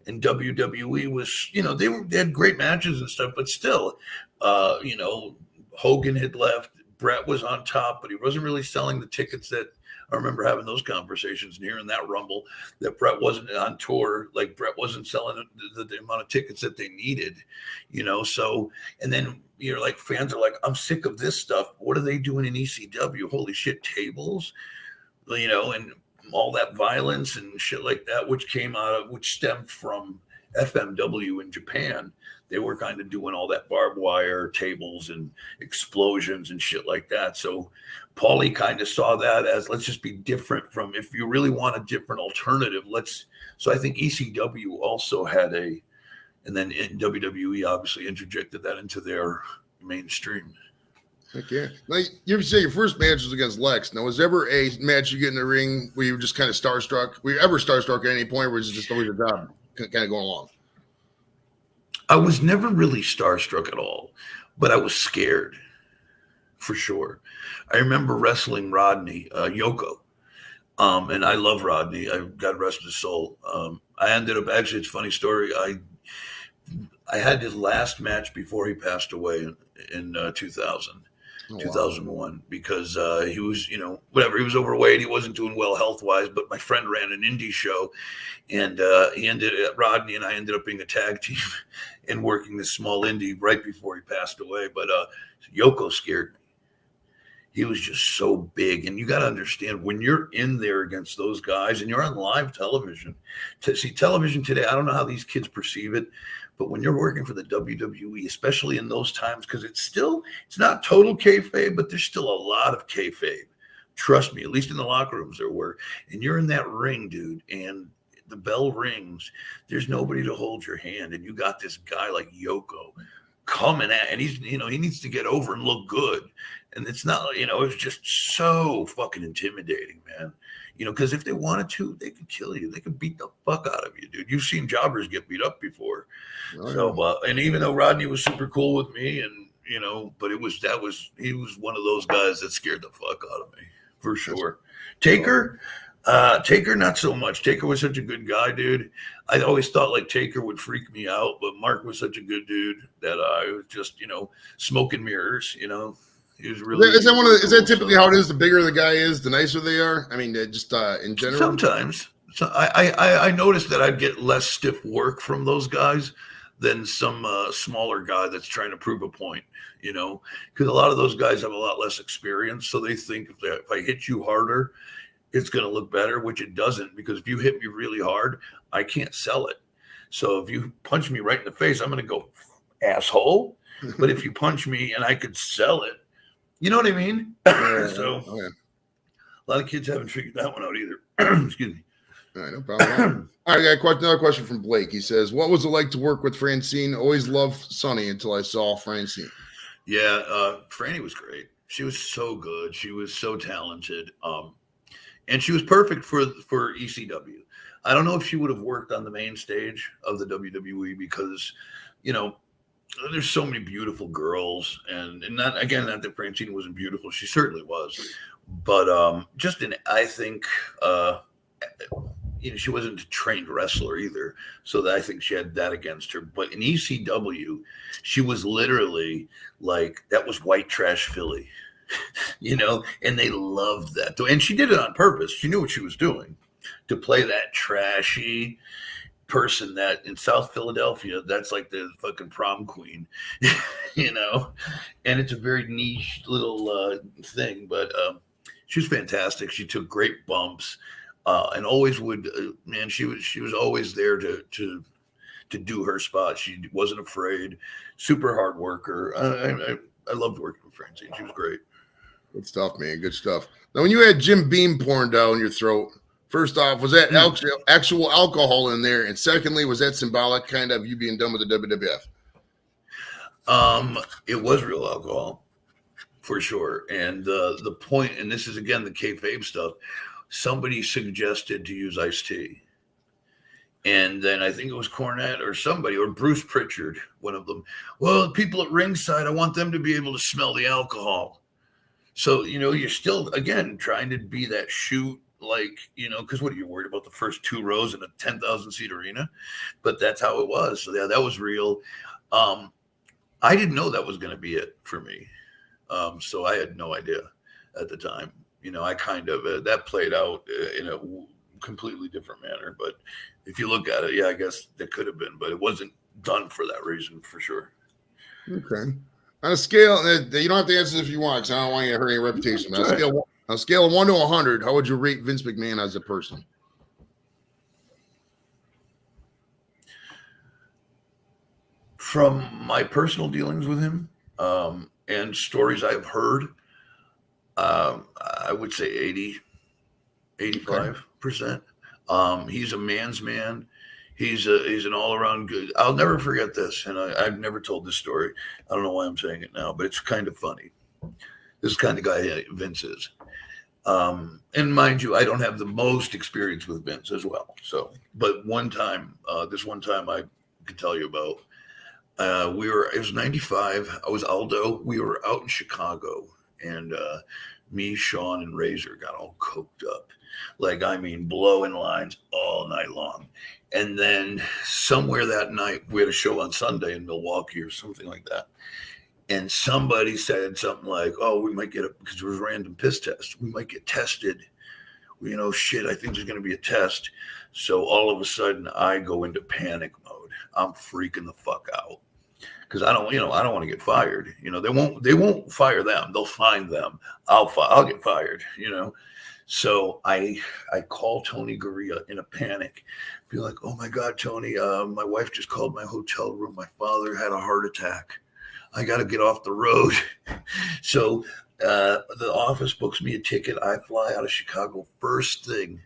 And WWE was, they had great matches and stuff, but still, Hogan had left. Brett was on top, but he wasn't really selling the tickets that I remember having those conversations and hearing that rumble that Brett wasn't on tour. Like Brett wasn't selling the amount of tickets that they needed, So, and then you're like, fans are like, I'm sick of this stuff. What are they doing in ECW? Holy shit, tables, and all that violence and shit like that, which stemmed from FMW in Japan. They were kind of doing all that barbed wire tables and explosions and shit like that. So Paulie kind of saw that as, let's just be different from, if you really want a different alternative, so I think ECW also had and then WWE obviously interjected that into their mainstream. Heck yeah. Now, you say your first match was against Lex. Now, was there ever a match you get in the ring where you were just kind of starstruck? Were you ever starstruck at any point, or was it just always a job kind of going along? I was never really starstruck at all, but I was scared, for sure. I remember wrestling Rodney, Yoko, and I love Rodney. God rest his soul. I ended up, actually, it's a funny story. I had his last match before he passed away in 2000. 2001, because he was, whatever, he was overweight. He wasn't doing well health-wise, but my friend ran an indie show, and Rodney and I ended up being a tag team and working this small indie right before he passed away. But Yoko scared me. He was just so big. And you got to understand, when you're in there against those guys and you're on live television, to see television today, I don't know how these kids perceive it, but when you're working for the WWE, especially in those times, because it's not total kayfabe, but there's still a lot of kayfabe. Trust me, at least in the locker rooms there were. And you're in that ring, dude, and the bell rings. There's nobody to hold your hand. And you got this guy like Yoko coming at, and he's, he needs to get over and look good. And it's not, it's just so fucking intimidating, man. Because if they wanted to, they could kill you. They could beat the fuck out of you, dude. You've seen jobbers get beat up before. Oh, so, and even though Rodney was super cool with me, and but he was one of those guys that scared the fuck out of me, for sure. Taker, not so much. Taker was such a good guy, dude. I always thought like Taker would freak me out, but Mark was such a good dude that I was just, smoke and mirrors, He was really. Is that typically how it is? The bigger the guy is, the nicer they are. I mean, just in general. Sometimes, so I noticed that I'd get less stiff work from those guys than some smaller guy that's trying to prove a point. Because a lot of those guys have a lot less experience, so they think if I hit you harder, it's going to look better, which it doesn't. Because if you hit me really hard, I can't sell it. So if you punch me right in the face, I'm going to go, asshole. But if you punch me and I could sell it. You know what I mean? So a lot of kids haven't figured that one out either. Excuse me. All right, no problem. All right, I got another question from Blake. He says, what was it like to work with Francine? Always loved Sonny until I saw Francine. Yeah, Franny was great. She was so good. She was so talented. And she was perfect for ECW. I don't know if she would have worked on the main stage of the WWE because, there's so many beautiful girls, and not that Francine wasn't beautiful. She certainly was, but I think she wasn't a trained wrestler either, so I think she had that against her. But in ECW, she was literally like, that was white trash Philly, and they loved that. And she did it on purpose. She knew what she was doing to play that trashy. person that in South Philadelphia, that's like the fucking prom queen, you know, and it's a very niche little thing, but she was fantastic. She took great bumps, and always would, man, she was always there to do her spot. She wasn't afraid, super hard worker. I loved working with Francine. She was great. Good stuff, man. Good stuff. Now, when you had Jim Beam pouring down your throat, first off, was that actual alcohol in there? And secondly, was that symbolic kind of you being done with the WWF? It was real alcohol for sure. And the point, and this is again the kayfabe stuff. Somebody suggested to use iced tea. And then I think it was Cornette or somebody, or Bruce Pritchard, one of them. Well, people at ringside, I want them to be able to smell the alcohol. So, you're still, again, trying to be that shoot, like, because what are you worried about the first two rows in a 10,000 seat arena? But that's how it was. So, yeah, that was real. I didn't know that was going to be it for me. So I had no idea at the time. I kind of, that played out in a completely different manner. But if you look at it, yeah, I guess it could have been, but it wasn't done for that reason for sure. Okay. On a scale, you don't have to answer if you want, because I don't want you to hurt your reputation. On a scale of 1 to 100, how would you rate Vince McMahon as a person? From my personal dealings with him and stories I've heard, I would say 85%. He's a man's man. He's an all-around good. I'll never forget this, and I've never told this story. I don't know why I'm saying it now, but it's kind of funny. This is the kind of guy Vince is. And mind you, I don't have the most experience with Vince as well. So, but this one time I could tell you about, it was 95. I was Aldo. We were out in Chicago, and me, Sean, and Razor got all coked up. Like, I mean, blowing lines all night long. And then somewhere that night, we had a show on Sunday in Milwaukee or something like that. And somebody said something like, oh, we might get because there was a random piss test. We might get tested. Shit, I think there's going to be a test. So all of a sudden, I go into panic mode. I'm freaking the fuck out. Because I don't want to get fired. They won't fire them. They'll find them. I'll get fired, So I call Tony Gurria in a panic, be like, oh my God, Tony, my wife just called my hotel room. My father had a heart attack. I got to get off the road. So the office books me a ticket. I fly out of Chicago first thing,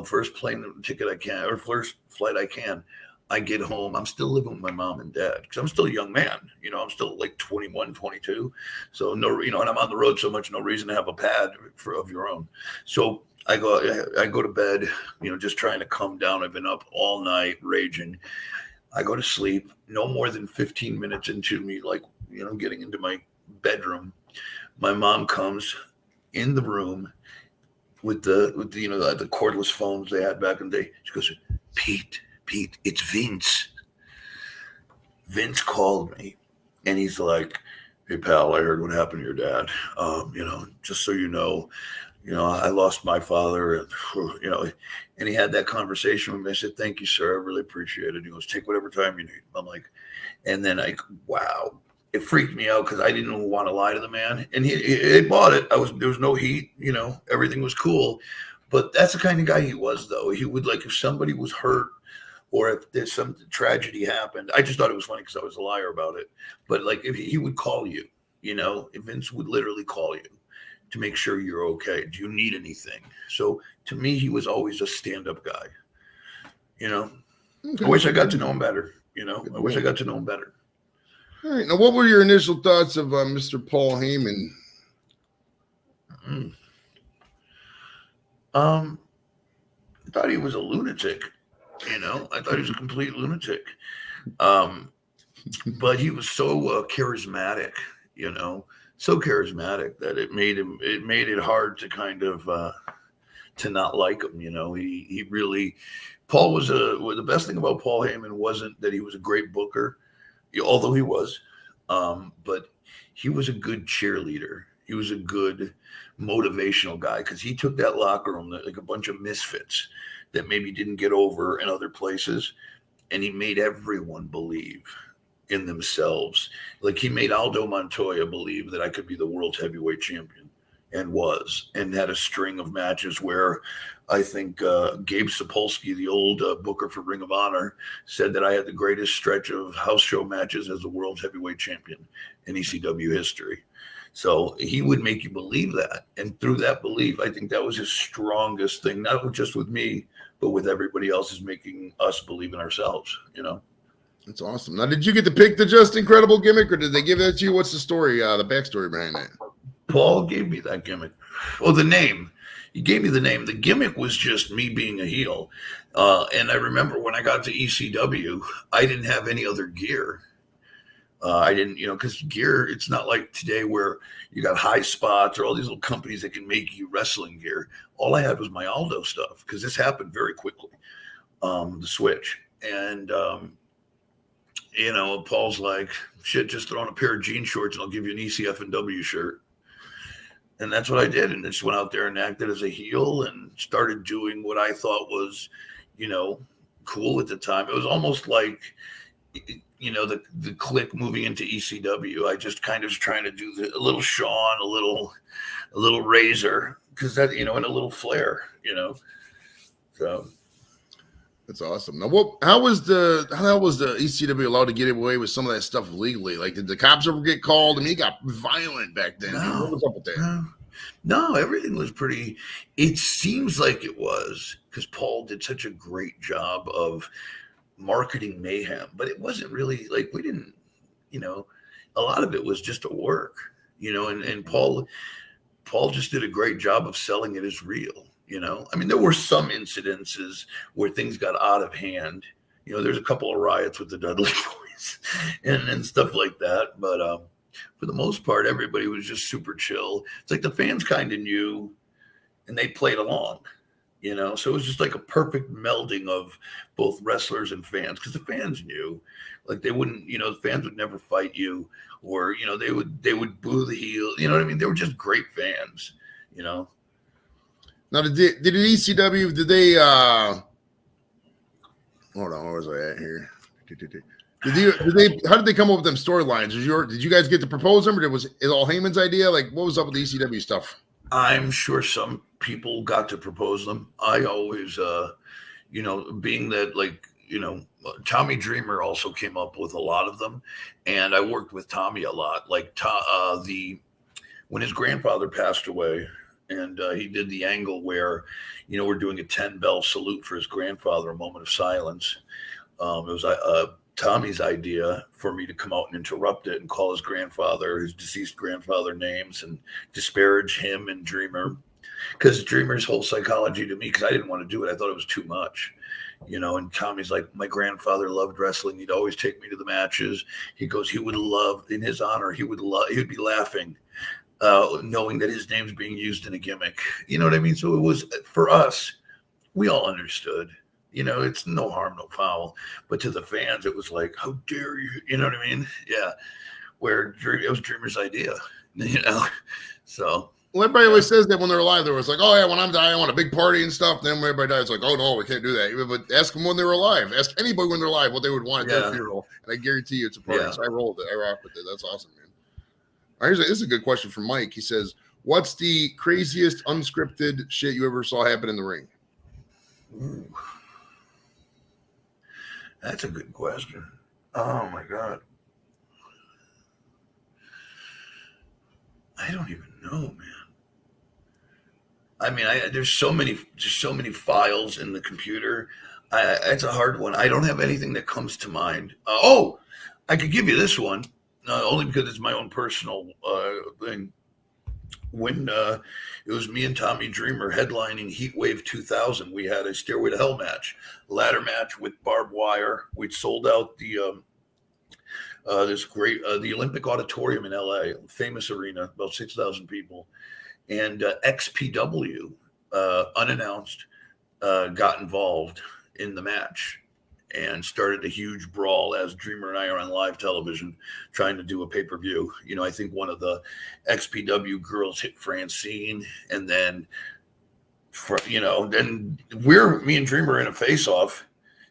first plane ticket I can, or first flight I can. I get home. I'm still living with my mom and dad because I'm still a young man. I'm still like 21, 22. So and I'm on the road so much, no reason to have a pad of your own. So I go to bed, just trying to calm down. I've been up all night raging. I go to sleep. No more than 15 minutes into me, like, getting into my bedroom, my mom comes in the room with the cordless phones they had back in the day. She goes, Pete, it's Vince. Vince called me, and he's like, hey, pal, I heard what happened to your dad. Just so you know, I lost my father, and, and he had that conversation with me. I said, thank you, sir. I really appreciate it. He goes, take whatever time you need. I'm like, and then wow. It freaked me out because I didn't want to lie to the man, and he bought it. There was no heat, everything was cool. But that's the kind of guy he was, though. He would, like, if somebody was hurt, or if there's some tragedy happened, I just thought it was funny because I was a liar about it. But like, if he would call you, if Vince would literally call you to make sure you're okay. Do you need anything? So to me, he was always a stand-up guy. Okay. I wish I got to know him better. I wish I got to know him better. All right. Now, what were your initial thoughts of Mr. Paul Heyman? I thought he was a lunatic. I thought he was a complete lunatic. But he was so charismatic, so charismatic that it made it hard to kind of to not like him. He really, Paul was the best thing about Paul Heyman wasn't that he was a great booker, although he was, but he was a good cheerleader. He was a good motivational guy because he took that locker room like a bunch of misfits that maybe didn't get over in other places, and he made everyone believe in themselves. Like he made Aldo Montoya believe that I could be the world heavyweight champion, and was, and had a string of matches where I think Gabe Sapolsky, the old booker for Ring of Honor, said that I had the greatest stretch of house show matches as the world heavyweight champion in ECW history. So he would make you believe that. And through that belief, I think that was his strongest thing, not just with me, but with everybody else, is making us believe in ourselves, you know? That's awesome. Now, did you get to pick the Just Incredible gimmick, or did they give that to you? What's the story, the backstory behind that? Paul gave me that gimmick. Oh, the name. He gave me the name. The gimmick was just me being a heel. And I remember when I got to ECW, I didn't have any other gear. I didn't, because gear, it's not like today where you got high spots or all these little companies that can make you wrestling gear. All I had was my Aldo stuff, because this happened very quickly, the switch. And, Paul's like, shit, just throw on a pair of jean shorts and I'll give you an ECF&W shirt. And that's what I did. And just went out there and acted as a heel and started doing what I thought was, cool at the time. It was almost like, the click moving into ECW. I just kind of was trying to do a little Shawn, a little Razor, because that, and a little flair, so. That's awesome. Now, how was the ECW allowed to get away with some of that stuff legally? Like, did the cops ever get called? I mean, it got violent back then. No, what was up with that? No, everything was pretty. It seems like it was, because Paul did such a great job of marketing mayhem, but it wasn't really like, we didn't, a lot of it was just a work, and Paul just did a great job of selling it as real. I mean, there were some incidences where things got out of hand. There's a couple of riots with the Dudley Boys and stuff like that. But for the most part, everybody was just super chill. It's like the fans kind of knew and they played along, so it was just like a perfect melding of both wrestlers and fans, because the fans knew, like, they wouldn't, the fans would never fight you, or, they would boo the heel. You know what I mean? They were just great fans, Now, did ECW, did they, hold on, where was I at here? How did they come up with them storylines? Did you guys get to propose them, or was it all Heyman's idea? Like, what was up with the ECW stuff? I'm sure some people got to propose them. I always, being that, like, Tommy Dreamer also came up with a lot of them, and I worked with Tommy a lot. Like, when his grandfather passed away, and he did the angle where, we're doing a 10-bell salute for his grandfather, a moment of silence. It was Tommy's idea for me to come out and interrupt it and call his deceased grandfather, names and disparage him and Dreamer. Because Dreamer's whole psychology to me, because I didn't want to do it, I thought it was too much. And Tommy's like, my grandfather loved wrestling. He'd always take me to the matches. He goes, he would love, in his honor, he would be laughing, knowing that his name's being used in a gimmick. You know what I mean? So it was, for us, we all understood, it's no harm, no foul. But to the fans, it was like, how dare you? You know what I mean? Yeah. Where it was Dreamer's idea, So. Well, everybody always says that when they're alive. They was like, oh, yeah, when I'm dying, I want a big party and stuff. Then when everybody dies, like, oh, no, we can't do that. But ask them when they were alive. Ask anybody when they're alive what they would want at their funeral. And I guarantee you it's a party. Yeah. So I rolled it. I rocked with it. That's awesome, man. All right, this is a good question from Mike. He says, what's the craziest unscripted shit you ever saw happen in the ring? Ooh. That's a good question. Oh, my God. I don't even know, man. I mean, there's so many files in the computer. It's a hard one. I don't have anything that comes to mind. I could give you this one, only because it's my own personal thing. When it was me and Tommy Dreamer headlining Heatwave 2000, we had a Stairway to Hell match, ladder match with barbed wire. We'd sold out the Olympic Auditorium in LA, famous arena, about 6,000 people. And XPW, unannounced, got involved in the match and started a huge brawl as Dreamer and I are on live television trying to do a pay-per-view. I think one of the XPW girls hit Francine, and then then me and Dreamer are in a face off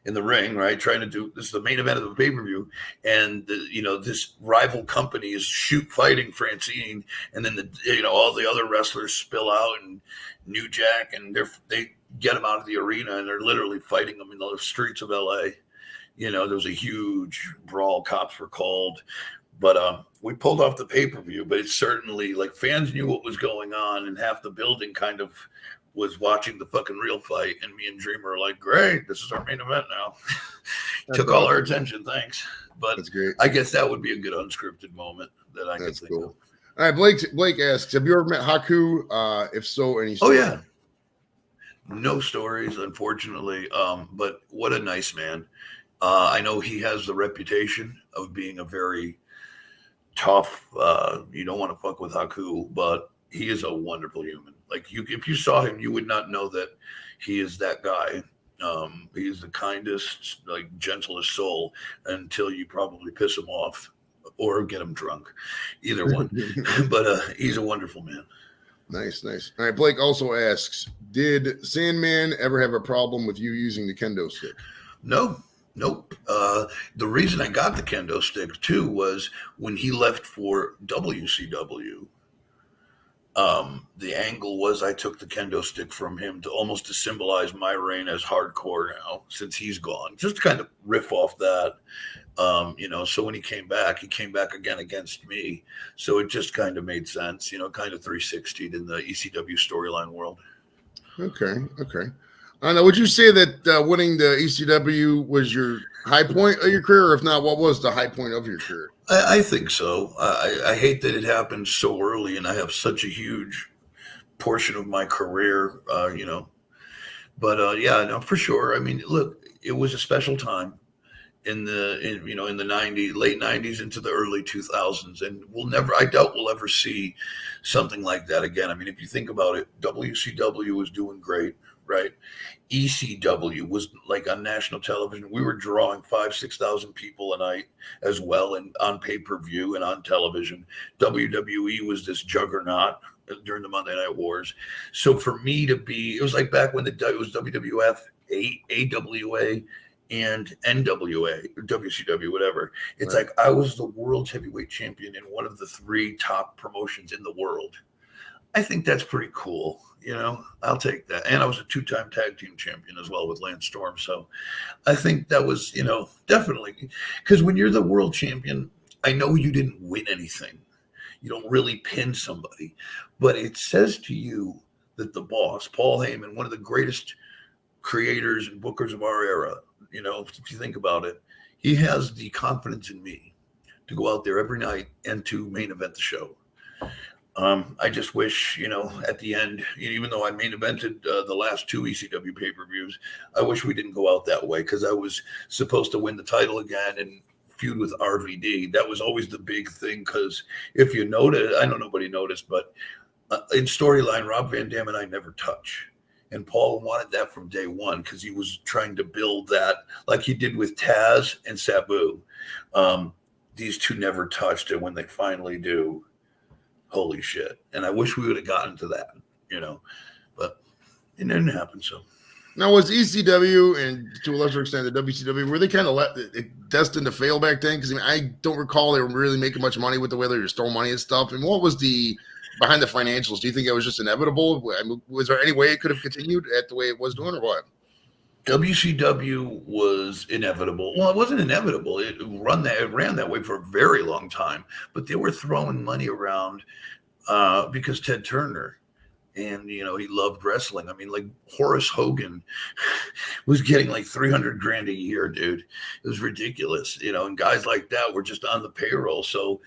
in the ring, right? Trying to do this is the main event of the pay per view, and this rival company is fighting Francine, and then all the other wrestlers spill out, and New Jack, and they get him out of the arena, and they're literally fighting them in the streets of L.A. There was a huge brawl. Cops were called, but we pulled off the pay per view. But it's certainly like fans knew what was going on, and half the building kind of was watching the fucking real fight, and me and Dreamer are like, great, this is our main event now. Took all our attention, thanks. But that's great. I guess that would be a good unscripted moment that I could think of. All right, Blake asks, have you ever met Haku? If so, any stories? Oh, yeah. No stories, unfortunately, but what a nice man. I know he has the reputation of being a very tough, you don't want to fuck with Haku, but he is a wonderful human. Like if you saw him, you would not know that he is that guy. He's the kindest, like gentlest soul until you probably piss him off or get him drunk, either one. But he's a wonderful man. Nice. All right. Blake also asks, did Sandman ever have a problem with you using the kendo stick? No. Nope. The reason I got the kendo stick too was when he left for WCW. The angle was I took the kendo stick from him to symbolize my reign as hardcore now, since he's gone, just to kind of riff off that. So when he came back again against me. So it just kind of made sense, kind of 360'd in the ECW storyline world. Okay. Now, would you say that winning the ECW was your high point of your career? Or if not, what was the high point of your career? I think so. I hate that it happened so early, and I have such a huge portion of my career, But yeah, no, for sure. I mean, look, it was a special time in the 90s, late 90s into the early 2000s, and I doubt we'll ever see something like that again. I mean, if you think about it, WCW was doing great. Right. ECW was like on national television. We were drawing 5,000-6,000 people a night as well, and on pay-per-view and on television. WWE was this juggernaut during the Monday Night Wars. So for me it was like back when it was WWF, AWA, and NWA, WCW, whatever. It's right. Like I was the world's heavyweight champion in one of the 3 top promotions in the world. I think that's pretty cool. I'll take that. And I was a 2-time tag team champion as well with Lance Storm. So I think that was, definitely, because when you're the world champion, I know you didn't win anything. You don't really pin somebody, but it says to you that the boss, Paul Heyman, one of the greatest creators and bookers of our era, if you think about it, he has the confidence in me to go out there every night and to main event the show. I just wish, at the end, even though I main evented the last 2 ECW pay-per-views, I wish we didn't go out that way, because I was supposed to win the title again and feud with RVD. That was always the big thing, because if you notice, I know nobody noticed, but in storyline, Rob Van Dam and I never touch. And Paul wanted that from day one, because he was trying to build that like he did with Taz and Sabu. These 2 never touched, and when they finally do, holy shit. And I wish we would have gotten to that, but it didn't happen. So now, was ECW and to a lesser extent the WCW, were they kind of destined to fail back then? Because I don't recall they were really making much money with the way they were storing money and stuff. And what was behind the financials? Do you think it was just inevitable? Was there any way it could have continued at the way it was doing, or what? WCW was inevitable. Well, it wasn't inevitable. It ran that way for a very long time. But they were throwing money around because Ted Turner, and he loved wrestling. I mean, like Horace Hogan was getting like $300,000 a year, dude. It was ridiculous, and guys like that were just on the payroll. So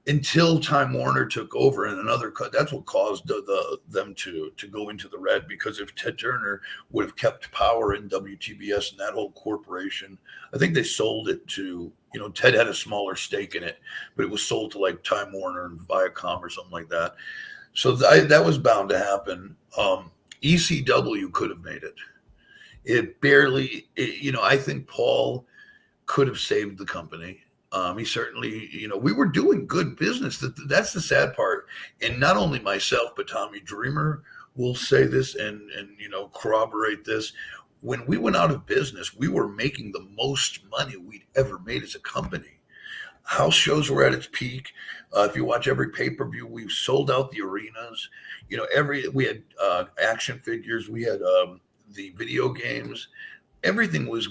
until Time Warner took over and another cut, that's what caused them to go into the red, because if Ted Turner would have kept power in WTBS and that whole corporation, I think they sold it to, Ted had a smaller stake in it, but it was sold to like Time Warner and Viacom or something like that. So that was bound to happen. ECW could have made it. It barely, I think Paul could have saved the company. He certainly, we were doing good business. That's the sad part. And not only myself, but Tommy Dreamer will say this and corroborate this. When we went out of business, we were making the most money we'd ever made as a company. House shows were at its peak. If you watch every pay per view, we've sold out the arenas. Every we had action figures, we had the video games. Everything was,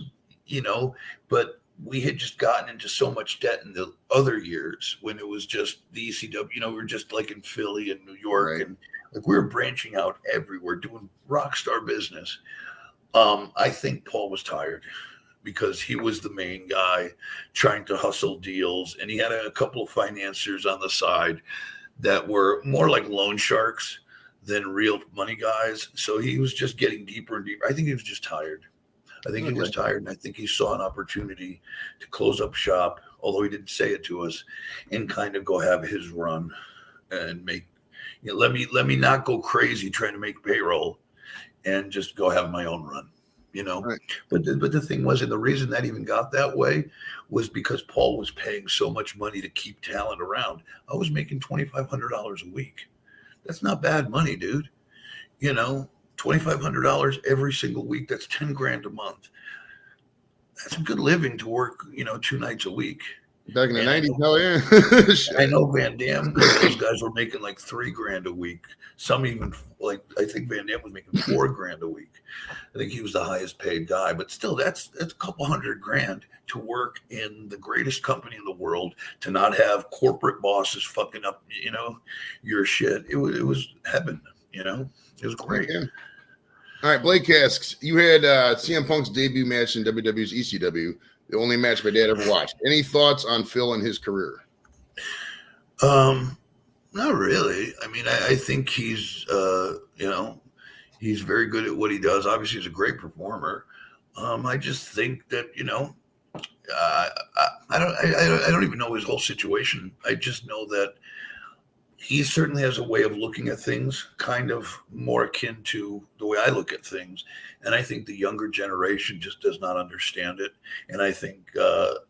but we had just gotten into so much debt in the other years when it was just the ECW. We were just like in Philly and New York, Right. and like we were branching out everywhere, doing rock star business. I think Paul was tired because he was the main guy trying to hustle deals, and he had a couple of financiers on the side that were more like loan sharks than real money guys. So he was just getting deeper and deeper. I think he was just tired. I think he was Okay. tired, and I think he saw an opportunity to close up shop, although he didn't say it to us, and kind of go have his run and make. Let me not go crazy trying to make payroll, and just go have my own run. Right. But the thing was, and the reason that even got that way was because Paul was paying so much money to keep talent around. I was making $2,500 a week. That's not bad money, dude. You know, $2,500 every single week. That's 10 grand a month. That's a good living to work, 2 nights a week. Back in the And I 90s, know, hell yeah. I know Van Dam, those guys were making like 3 grand a week. Some even like I think Van Dam was making 4 grand a week. I think he was the highest paid guy, but still, that's a couple hundred grand to work in the greatest company in the world, to not have corporate bosses fucking up, your shit. It was heaven, it was Heck great. yeah. All right, Blake asks, you had CM Punk's debut match in WWE's ECW, the only match my dad ever watched. Any thoughts on Phil and his career? Not really. I mean, I think he's very good at what he does. Obviously, he's a great performer. I just think that I don't even know his whole situation. I just know that he certainly has a way of looking at things kind of more akin to the way I look at things. And I think the younger generation just does not understand it. And I think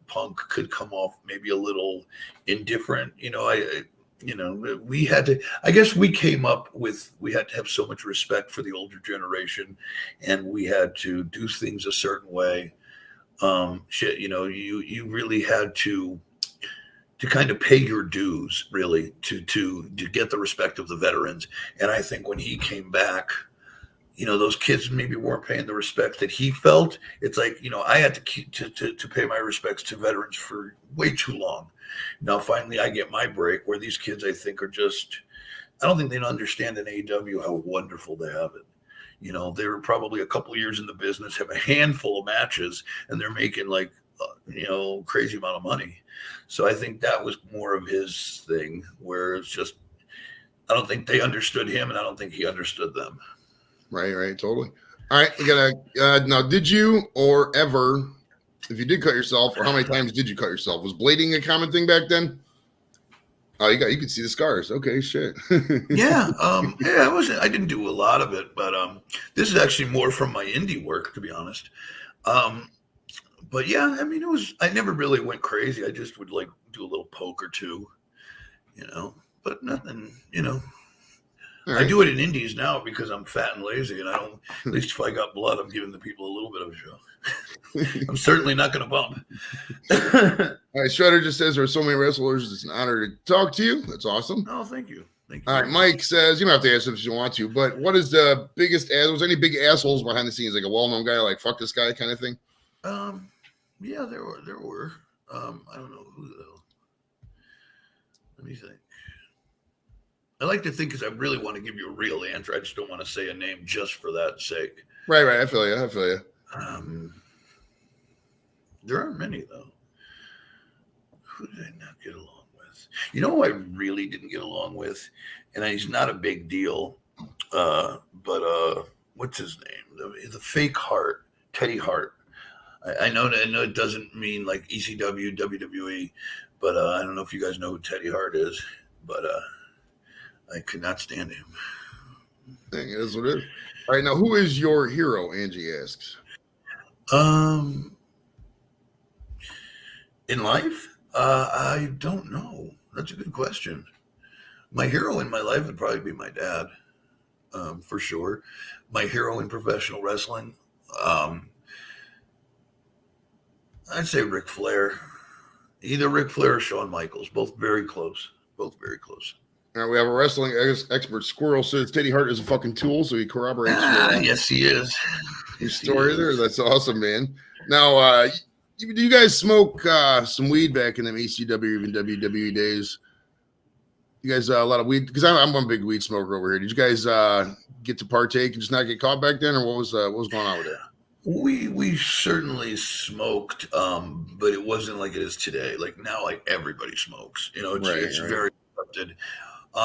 Punk could come off maybe a little indifferent. We had to, I guess we had to have so much respect for the older generation, and we had to do things a certain way. You really had to kind of pay your dues, really, to get the respect of the veterans. And I think when he came back, those kids maybe weren't paying the respect that he felt. It's like, I had to keep to pay my respects to veterans for way too long. Now finally I get my break, where these kids, I think, are just, I don't think they understand in AEW how wonderful they have it. They were probably a couple of years in the business, have a handful of matches, and they're making like crazy amount of money. So I think that was more of his thing, where it's just, I don't think they understood him, and I don't think he understood them. Right, totally. All right, we got now, did you or ever, if you did cut yourself, or how many times did you cut yourself? Was blading a common thing back then? Oh, you could see the scars. Okay, shit. Yeah, I didn't do a lot of it, but this is actually more from my indie work, to be honest. But yeah, I mean, I never really went crazy. I just would like do a little poke or two, but nothing, All I right. do it in indies now because I'm fat and lazy, and I don't, at least if I got blood, I'm giving the people a little bit of a show. I'm certainly not going to bump. All right, Shredder just says there are so many wrestlers. It's an honor to talk to you. That's awesome. Oh, thank you. Thank you. All right, Mike says, you don't have to answer if you want to, but what is the biggest ass? Was any big assholes behind the scenes, like a well-known guy, like fuck this guy kind of thing? Yeah, there were. I don't know who though. Let me think. I like to think, because I really want to give you a real answer. I just don't want to say a name just for that sake. Right. I feel you. There aren't many though. Who did I not get along with? You know who I really didn't get along with, and he's not a big deal. But what's his name? The fake Hart, Teddy Hart. I know it does't mean like ECW, WWE, but I don't know if you guys know who Teddy Hart is, but I could not stand him. Dang, it is what it is. All right, now who is your hero? Angie asks. In life, I don't know. That's a good question. My hero in my life would probably be my dad. for sure. My hero in professional wrestling, um, I'd say Ric Flair. Either Ric Flair or Shawn Michaels. Both very close. Both very close. We have a wrestling expert. Squirrel says Teddy Hart is a fucking tool, so he corroborates Yes, he is. your Yes, he story there. is. That's awesome, man. Now, do you guys smoke some weed back in them ECW, even WWE days? You guys a lot of weed? Because I'm one big weed smoker over here. Did you guys get to partake and just not get caught back then, or what was going on with that? We certainly smoked, but it wasn't like it is today. Like now, like everybody smokes. It's Right. very accepted.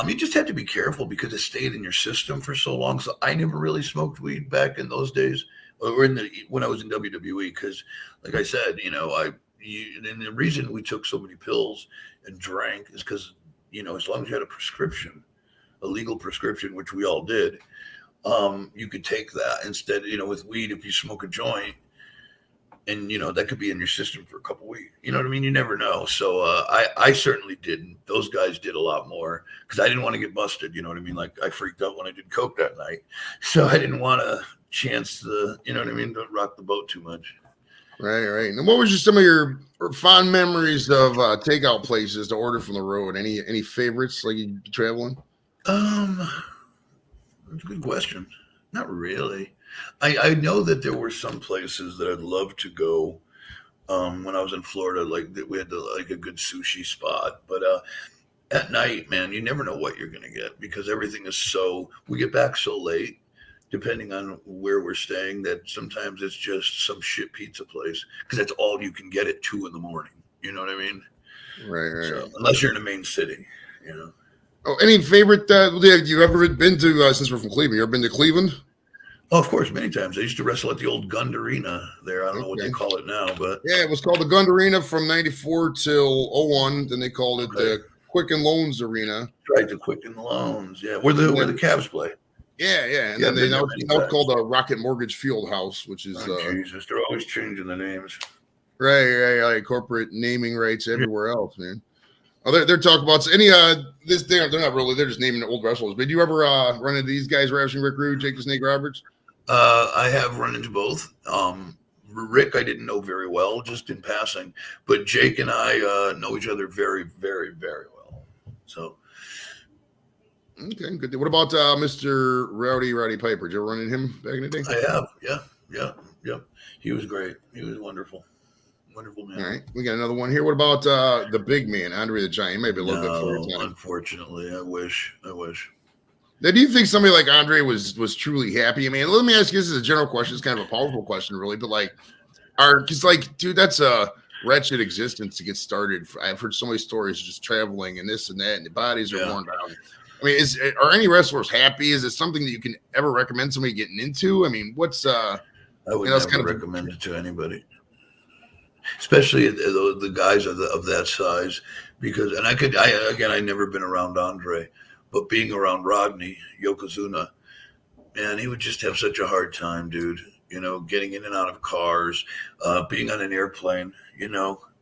You just have to be careful because it stayed in your system for so long. So I never really smoked weed back in those days, or when I was in WWE. Because, like I said, and the reason we took so many pills and drank is because as long as you had a prescription, a legal prescription, which we all did, you could take that instead. With weed, if you smoke a joint, and that could be in your system for a couple weeks. You know what I mean? You never know. So I certainly didn't. Those guys did a lot more because I didn't want to get busted. You know what I mean? Like I freaked out when I did coke that night, so I didn't want to chance the to rock the boat too much. Right. And what was just some of your fond memories of takeout places to order from the road? Any favorites like you traveling? That's a good question. Not really. I know that there were some places that I'd love to go. When I was in Florida, like we had like a good sushi spot, but at night, man, you never know what you're gonna get because everything is so. We get back so late, depending on where we're staying, that sometimes it's just some shit pizza place because that's all you can get at 2 a.m. You know what I mean? Right. So unless you're in a main city, you know. Oh, any favorite? Have you ever been to? Since we're from Cleveland, you ever been to Cleveland? Oh, of course, many times. I used to wrestle at the old Gund Arena there. I don't know what they call it now, but yeah, it was called the Gund Arena from '94 till '01. Then they called it the Quicken Loans Arena. Right, the Quicken Loans. Yeah, where the Cavs play. Yeah. And then now it's called the Rocket Mortgage Field House, which is Jesus, they're always changing the names. Right. Corporate naming rights everywhere else, man. Oh, they're talking about any this. They're not really. They're just naming the old wrestlers. But do you ever run into these guys, Ravishing Rick Rude, Jake the Snake Roberts? I have run into both. Rick, I didn't know very well, just in passing. But Jake and I know each other very, very, very well. So, okay, good. What about Mr. Roddy Piper? Did you ever run into him back in the day? I have. Yeah. He was great. He was wonderful. Wonderful man. All right, we got another one here. What about the big man, Andre the Giant? Maybe a little bit for your time. Unfortunately, I wish. Now, do you think somebody like Andre was truly happy? I mean, let me ask you, this is a general question. It's kind of a powerful question, really, but dude, that's a wretched existence to get started. I've heard so many stories just traveling and this and that, and the bodies are worn down. I mean, are any wrestlers happy? Is it something that you can ever recommend somebody getting into? I mean, what's I would never recommend it to anybody, especially the guys of that size, because I never been around Andre. But being around Rodney Yokozuna, man, he would just have such a hard time, dude. Getting in and out of cars, being on an airplane,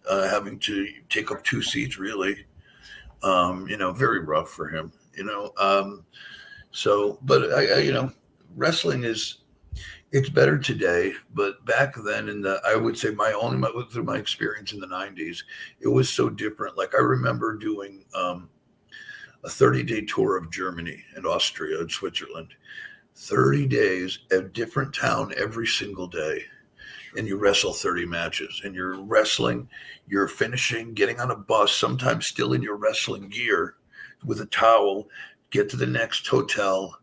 having to take up 2 seats, really. Very rough for him, but wrestling it's better today. But back then, I would say through my experience in the 90s, it was so different. Like I remember doing a 30-day tour of Germany and Austria and Switzerland. 30 days, a different town every single day. And you wrestle 30 matches. And you're wrestling, you're finishing, getting on a bus, sometimes still in your wrestling gear with a towel, get to the next hotel,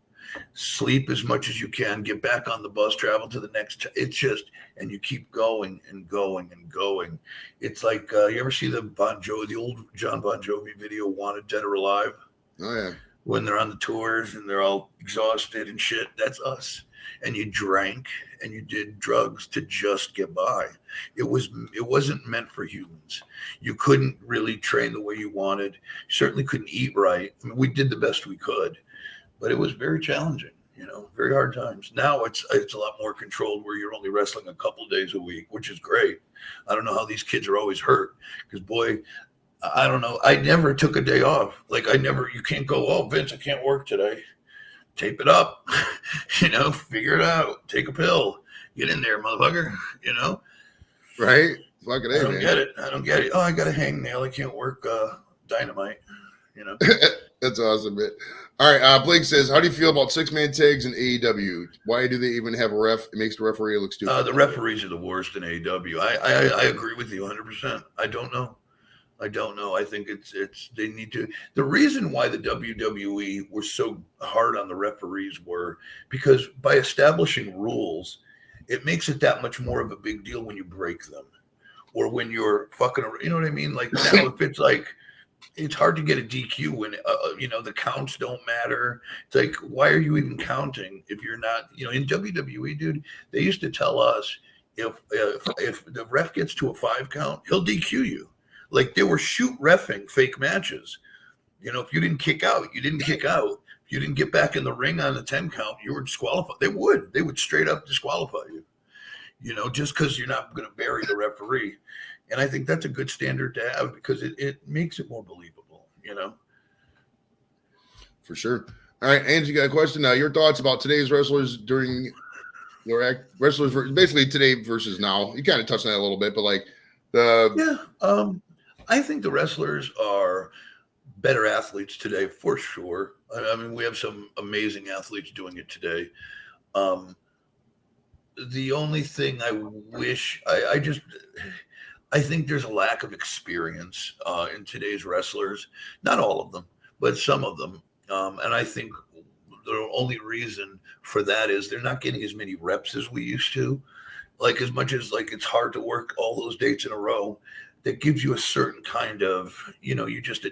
sleep as much as you can, get back on the bus, travel to the next. It's just, and you keep going and going and going. It's like, you ever see the old John Bon Jovi video, Wanted Dead or Alive? Oh, yeah. When they're on the tours and they're all exhausted and shit, that's us. And you drank and you did drugs to just get by. It wasn't meant for humans. You couldn't really train the way you wanted. You certainly couldn't eat right. I mean, we did the best we could, but it was very challenging, very hard times. Now it's a lot more controlled where you're only wrestling a couple days a week, which is great. I don't know how these kids are always hurt because, boy, I don't know. I never took a day off. Like you can't go, oh, Vince, I can't work today. tape it up, figure it out, take a pill, get in there, motherfucker. Right? Fucking I A, don't man. get it. I don't get it. Oh, I got a hangnail. I can't work dynamite. That's awesome, man. All right. Blake says, how do you feel about 6-man tags in AEW? Why do they even have a ref? It makes the referee look stupid. The referees are the worst in AEW. I agree with you 100%. I don't know. I think they need to. The reason why the WWE were so hard on the referees were because by establishing rules, it makes it that much more of a big deal when you break them or when you're fucking. You know what I mean? Like now, if it's like it's hard to get a DQ when the counts don't matter. It's like why are you even counting if you're not in WWE, dude? They used to tell us if the ref gets to a 5 count, he'll DQ you. Like they were shoot reffing fake matches. If you didn't kick out, you didn't kick out. If you didn't get back in the ring on the 10 count, you were disqualified. They would straight up disqualify you. Just because you're not going to bury the referee. And I think that's a good standard to have because it makes it more believable, For sure. All right, Angie, got a question now. Your thoughts about today's wrestlers during your wrestlers, basically today versus now. You kind of touched on that a little bit, but like I think the wrestlers are better athletes today for sure. I mean, we have some amazing athletes doing it today. The only thing I wish I think there's a lack of experience in today's wrestlers. Not all of them, but some of them. And I think the only reason for that is they're not getting as many reps as we used to. Like as much as like it's hard to work all those dates in a row, that gives you a certain kind of, you just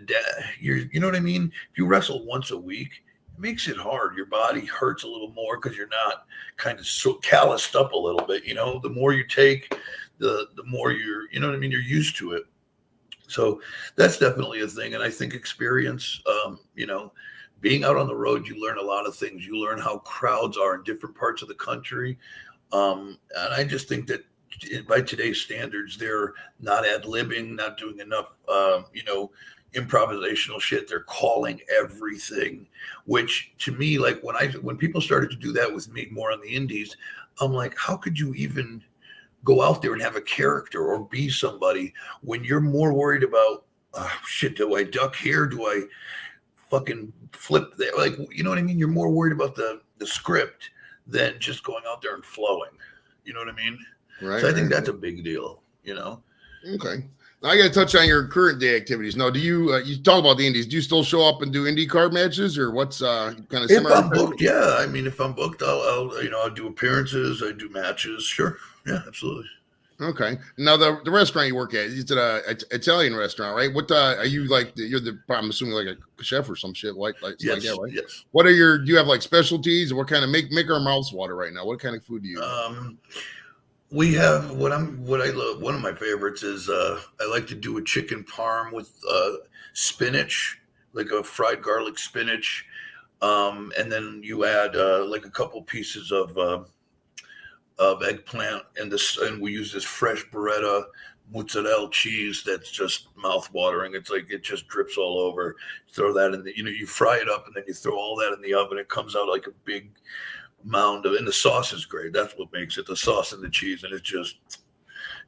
you know what I mean? If you wrestle once a week, it makes it hard. Your body hurts a little more because you're not kind of so calloused up a little bit. The more you take, the more you're, you know what I mean? You're used to it. So that's definitely a thing. And I think experience, being out on the road, you learn a lot of things. You learn how crowds are in different parts of the country. And I just think that by today's standards, they're not ad-libbing, not doing enough, improvisational shit. They're calling everything, which to me, like when people started to do that with me more on the indies, I'm like, how could you even go out there and have a character or be somebody when you're more worried about, shit, do I duck here? Do I fucking flip there? Like, you know what I mean? You're more worried about the script than just going out there and flowing. You know what I mean? Right. So I think that's a big deal, Okay. Now I got to touch on your current day activities. Now, do you talk about the indies? Do you still show up and do indie card matches, or what's kind of? If I'm booked, yeah. I mean, if I'm booked, I'll do appearances. I do matches. Sure. Yeah, absolutely. Okay. Now the restaurant you work at, it's an Italian restaurant, right? What are you like? I'm assuming like a chef or some shit like yes, like that, right? Yes. What are do you have like specialties? What kind of make our mouths water right now? What kind of food do you? We have what I love. One of my favorites is I like to do a chicken parm with spinach, like a fried garlic spinach, and then you add like a couple pieces of eggplant and we use this fresh burrata mozzarella cheese that's just mouth watering. It's like it just drips all over. Throw that in you fry it up and then you throw all that in the oven. It comes out like a big mound of, and the sauce is great. That's what makes it, the sauce and the cheese, and it's just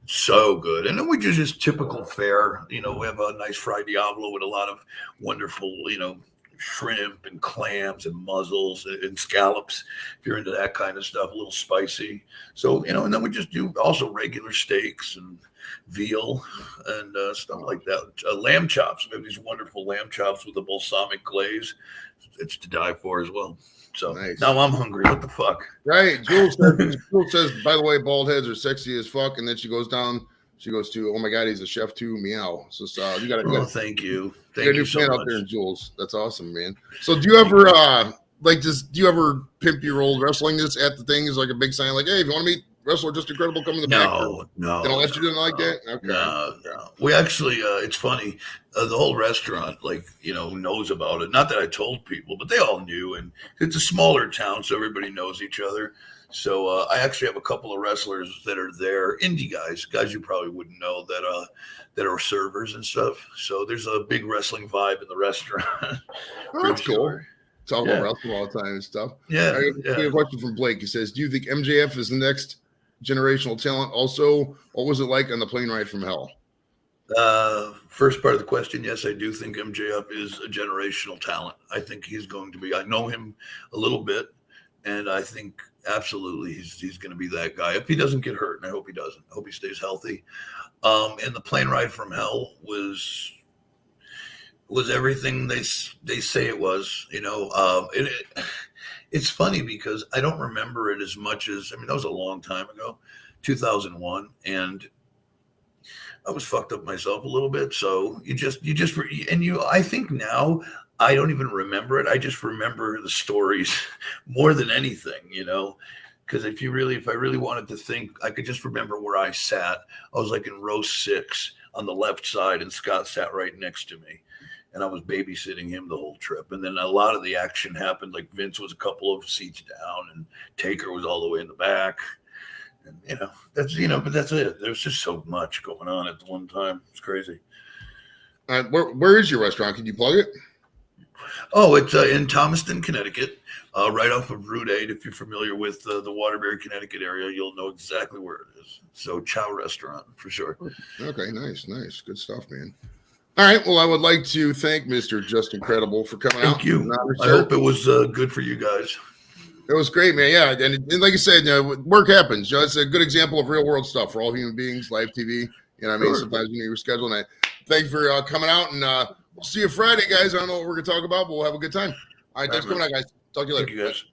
so good. And then we do just typical fare. We have a nice fried Diablo with a lot of wonderful, shrimp and clams and mussels and scallops. If you're into that kind of stuff, a little spicy. So, and then we just do also regular steaks and veal and stuff like that. Lamb chops. We have these wonderful lamb chops with a balsamic glaze. It's to die for as well. So nice. Now I'm hungry. What the fuck? Right. Jules says, by the way, bald heads are sexy as fuck. And then she goes down. She goes to, oh my God, he's a chef too. Meow. So you got to. Thank you. Thank you so much. Out there, Jules. That's awesome, man. So do you ever do you ever pimp your old wrestling this at the thing? Is like a big sign like, hey, if you want to meet wrestler just incredible, come in the back. No. You didn't like that? Okay. No. We actually, it's funny. The whole restaurant, knows about it. Not that I told people, but they all knew. And it's a smaller town, so everybody knows each other. So I actually have a couple of wrestlers that are there, indie guys you probably wouldn't know that are servers and stuff. So there's a big wrestling vibe in the restaurant. Oh, that's cool. talk Yeah. about wrestling all the time and stuff. Yeah, I got a question from Blake. He says, "Do you think MJF is the next generational talent? Also, what was it like on the plane ride from hell?" First part of the question, yes, I do think MJF is a generational talent. I think he's going to be. I know him a little bit, and I think absolutely he's going to be that guy if he doesn't get hurt, and I hope he doesn't. I hope he stays healthy. And the plane ride from hell was everything they say it was. It's funny because I don't remember it as much as, I mean, that was a long time ago, 2001, and I was fucked up myself a little bit. So I think now I don't even remember it. I just remember the stories more than anything, because if I really wanted to think, I could just remember where I sat. I was like in row 6 on the left side, and Scott sat right next to me, and I was babysitting him the whole trip. And then a lot of the action happened. Like Vince was a couple of seats down, and Taker was all the way in the back. And but that's it. There's just so much going on at the one time. It's crazy. Where is your restaurant? Can you plug it? Oh, it's in Thomaston, Connecticut, right off of Route 8. If you're familiar with the Waterbury, Connecticut area, you'll know exactly where it is. So Chow Restaurant for sure. Okay, nice. Good stuff, man. All right. Well, I would like to thank Mr. Just Incredible for coming out. Thank you. I hope it was good for you guys. It was great, man. Yeah, and like I said, work happens. It's a good example of real world stuff for all human beings. Live TV. I mean, sometimes you're scheduling it. Thank you for coming out, and we'll see you Friday, guys. I don't know what we're gonna talk about, but we'll have a good time. All right, thanks for coming out, guys. Talk to you later. Thank you, guys.